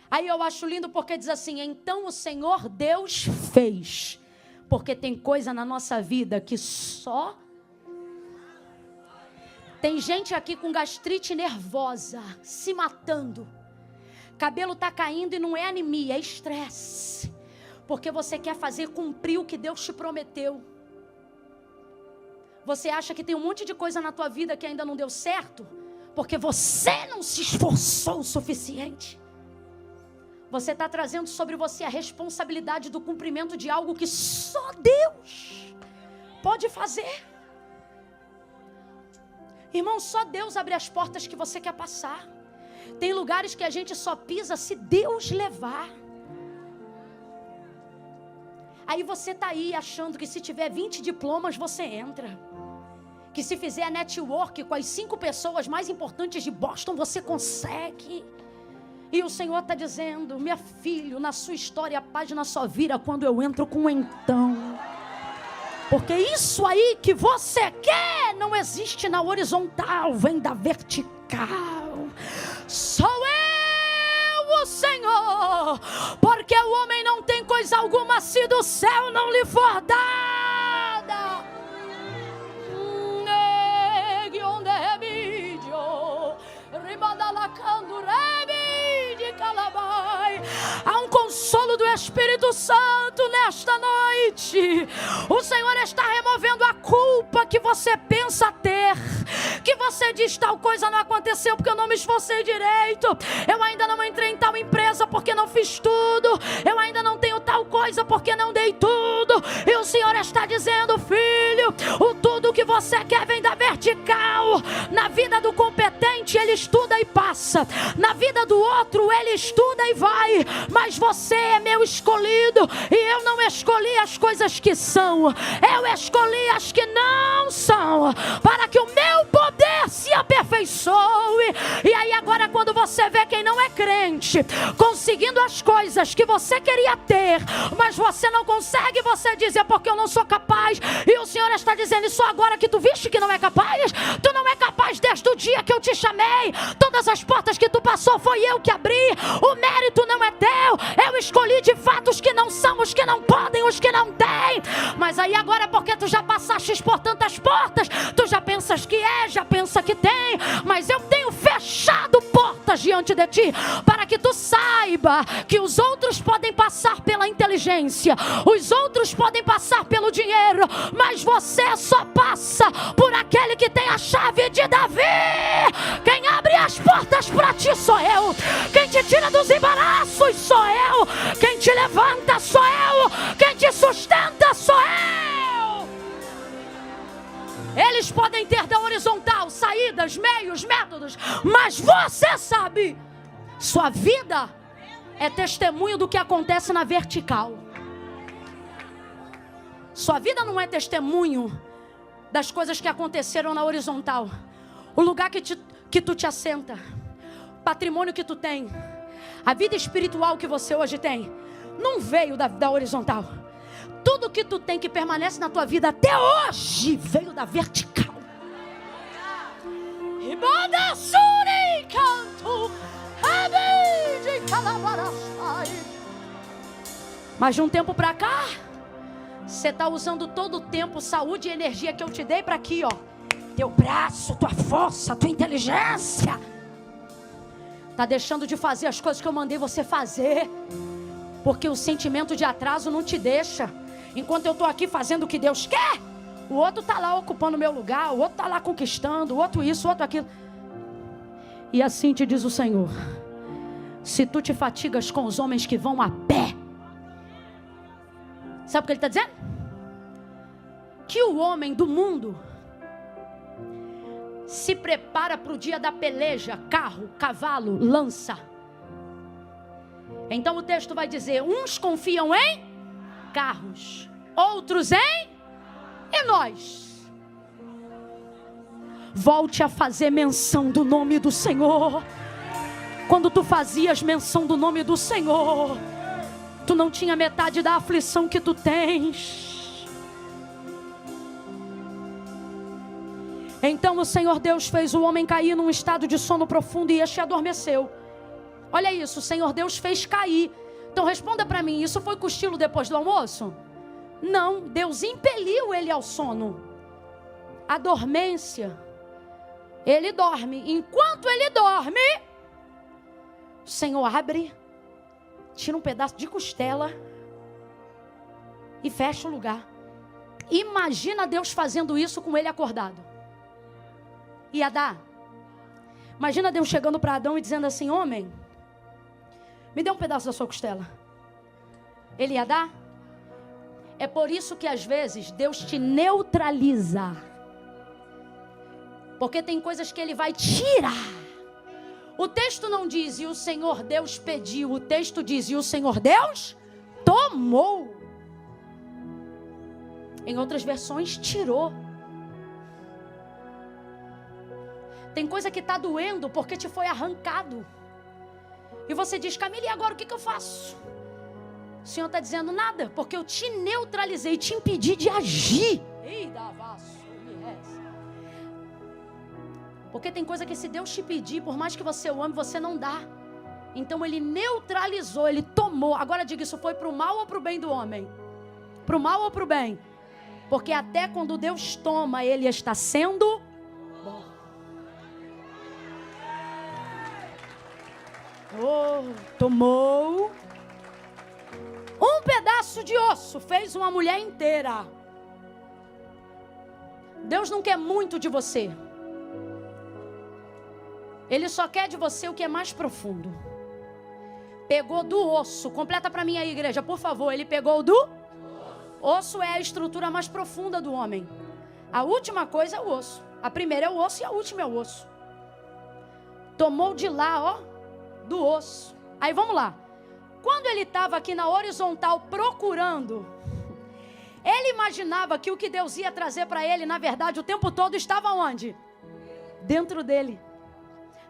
Aí eu acho lindo porque diz assim, então o Senhor Deus fez. Porque tem coisa na nossa vida que só... Tem gente aqui com gastrite nervosa, se matando. Cabelo está caindo e não é anemia, é estresse. Porque você quer fazer cumprir o que Deus te prometeu. Você acha que tem um monte de coisa na tua vida que ainda não deu certo, porque você não se esforçou o suficiente. Você está trazendo sobre você a responsabilidade do cumprimento de algo que só Deus pode fazer. Irmão, só Deus abre as portas que você quer passar. Tem lugares que a gente só pisa se Deus levar. Aí você está aí achando que se tiver 20 diplomas você entra. Que se fizer network com as 5 pessoas mais importantes de Boston você consegue. E o Senhor está dizendo: minha filha, na sua história a página só vira quando eu entro com um então. Porque isso aí que você quer não existe na horizontal, vem da vertical. Sou eu, o Senhor, porque o homem não tem coisa alguma se do céu não lhe for dada. Há um consolo do Espírito Santo nesta noite. O Senhor está removendo a culpa que você pensa ter, que você diz: tal coisa não aconteceu porque eu não me esforcei direito, eu ainda não entrei em tal empresa porque não fiz tudo, eu ainda não tenho tal coisa porque não dei tudo. E o Senhor está dizendo: filho, o tudo que você quer vem da vertical. Na vida do competente ele estuda e passa, na vida do outro ele estuda e vai, mas você é meu escolhido, e eu não escolhi as coisas que são, eu escolhi as que não são, para que o meu poder se aperfeiçoe. E aí agora, quando você vê quem não é crente conseguindo as coisas que você queria ter, mas você não consegue, você diz: é porque eu não sou capaz. E o Senhor está dizendo: isso agora que tu viste que não é capaz? Tu não é capaz desde o dia que eu te chamei. Todas as portas que tu passou foi eu que abri. O mérito não é teu. Eu escolhi de fato os que não são, os que não podem, os que não têm. Mas aí agora, porque tu já passaste por tantas portas, tu já pensas que já pensa que tem. Mas eu tenho fechado portas diante de ti, para que tu saiba que os outros podem passar pela inteligência, os outros podem passar pelo dinheiro, mas você só passa por aquele que tem a chave de Davi. Quem abre as portas para ti sou eu. Quem te tira dos embaraços sou eu. Quem te levanta sou eu. Quem te sustenta sou eu. Eles podem ter da horizontal saídas, meios, métodos, mas você sabe, sua vida é testemunho do que acontece na vertical. Sua vida não é testemunho das coisas que aconteceram na horizontal. O lugar que tu te assenta, o patrimônio que tu tem, a vida espiritual que você hoje tem, não veio da horizontal. Tudo que tu tem que permanece na tua vida até hoje veio da vertical. Mas de um tempo pra cá, você está usando todo o tempo, saúde e energia que eu te dei para aqui, ó. Teu braço, tua força, tua inteligência. Está deixando de fazer as coisas que eu mandei você fazer, porque o sentimento de atraso não te deixa. Enquanto eu estou aqui fazendo o que Deus quer, o outro está lá ocupando o meu lugar, o outro está lá conquistando, o outro isso, o outro aquilo. E assim te diz o Senhor: se tu te fatigas com os homens que vão a pé, sabe o que ele está dizendo? Que o homem do mundo se prepara para o dia da peleja, carro, cavalo, lança. Então o texto vai dizer: uns confiam em carros, outros em... E nós? Volte a fazer menção do nome do Senhor. Quando tu fazias menção do nome do Senhor, tu não tinha metade da aflição que tu tens. Então o Senhor Deus fez o homem cair num estado de sono profundo e este adormeceu. Olha isso, o Senhor Deus fez cair. Então responda para mim, isso foi cochilo depois do almoço? Não, Deus impeliu ele ao sono. A dormência, ele dorme. Enquanto ele dorme, o Senhor abre, tira um pedaço de costela e fecha o lugar. Imagina Deus fazendo isso com ele acordado. Ia dar. Imagina Deus chegando para Adão e dizendo assim: homem, me dê um pedaço da sua costela. Ele ia dar? É por isso que às vezes Deus te neutraliza. Porque tem coisas que Ele vai tirar. O texto não diz: e o Senhor Deus pediu. O texto diz: e o Senhor Deus tomou. Em outras versões, tirou. Tem coisa que está doendo porque te foi arrancado. E você diz, Camila, e agora o que eu faço? O Senhor está dizendo nada, porque eu te neutralizei, te impedi de agir. Porque tem coisa que se Deus te pedir, por mais que você o ame, você não dá. Então Ele neutralizou, Ele tomou. Agora diga, isso foi para o mal ou para o bem do homem? Para o mal ou para o bem? Porque até quando Deus toma, Ele está sendo bom. Tomou um pedaço de osso, fez uma mulher inteira. Deus não quer muito de você. Ele só quer de você o que é mais profundo. Pegou do osso. Completa para mim aí, igreja, por favor. Ele pegou do osso. É a estrutura mais profunda do homem. A última coisa é o osso. A primeira é o osso e a última é o osso. Tomou de lá, ó, do osso. Aí vamos lá. Quando ele estava aqui na horizontal procurando, ele imaginava que o que Deus ia trazer para ele, na verdade, o tempo todo estava onde? Dentro dele.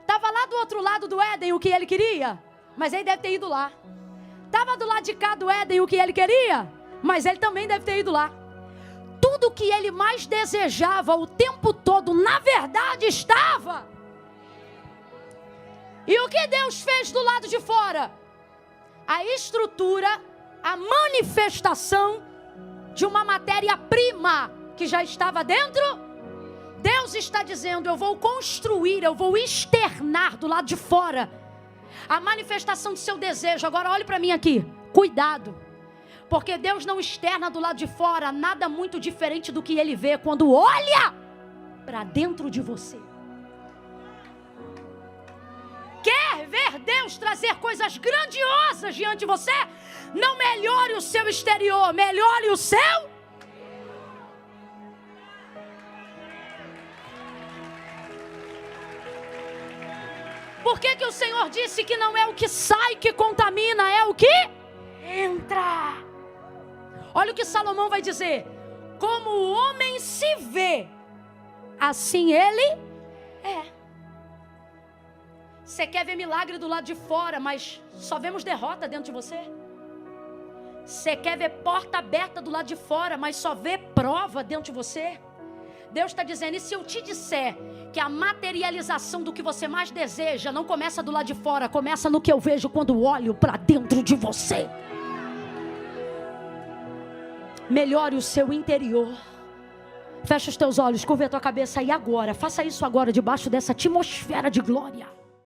Estava lá do outro lado do Éden o que ele queria, mas ele deve ter ido lá. Estava do lado de cá do Éden o que ele queria, mas ele também deve ter ido lá. Tudo que ele mais desejava o tempo todo, na verdade, estava. E o que Deus fez do lado de fora? A estrutura, a manifestação de uma matéria-prima que já estava dentro. Deus está dizendo, eu vou construir, eu vou externar do lado de fora a manifestação de seu desejo. Agora olhe para mim aqui, cuidado, porque Deus não externa do lado de fora nada muito diferente do que Ele vê quando olha para dentro de você. Quer ver Deus trazer coisas grandiosas diante de você? Não melhore o seu exterior, melhore o seu. Por que o Senhor disse que não é o que sai que contamina, é o que entra? Olha o que Salomão vai dizer. Como o homem se vê, assim ele é. Você quer ver milagre do lado de fora, mas só vemos derrota dentro de você? Você quer ver porta aberta do lado de fora, mas só vê prova dentro de você? Deus está dizendo, e se eu te disser que a materialização do que você mais deseja não começa do lado de fora, começa no que eu vejo quando olho para dentro de você? Melhore o seu interior. Fecha os teus olhos, curva a tua cabeça e agora, faça isso agora debaixo dessa atmosfera de glória.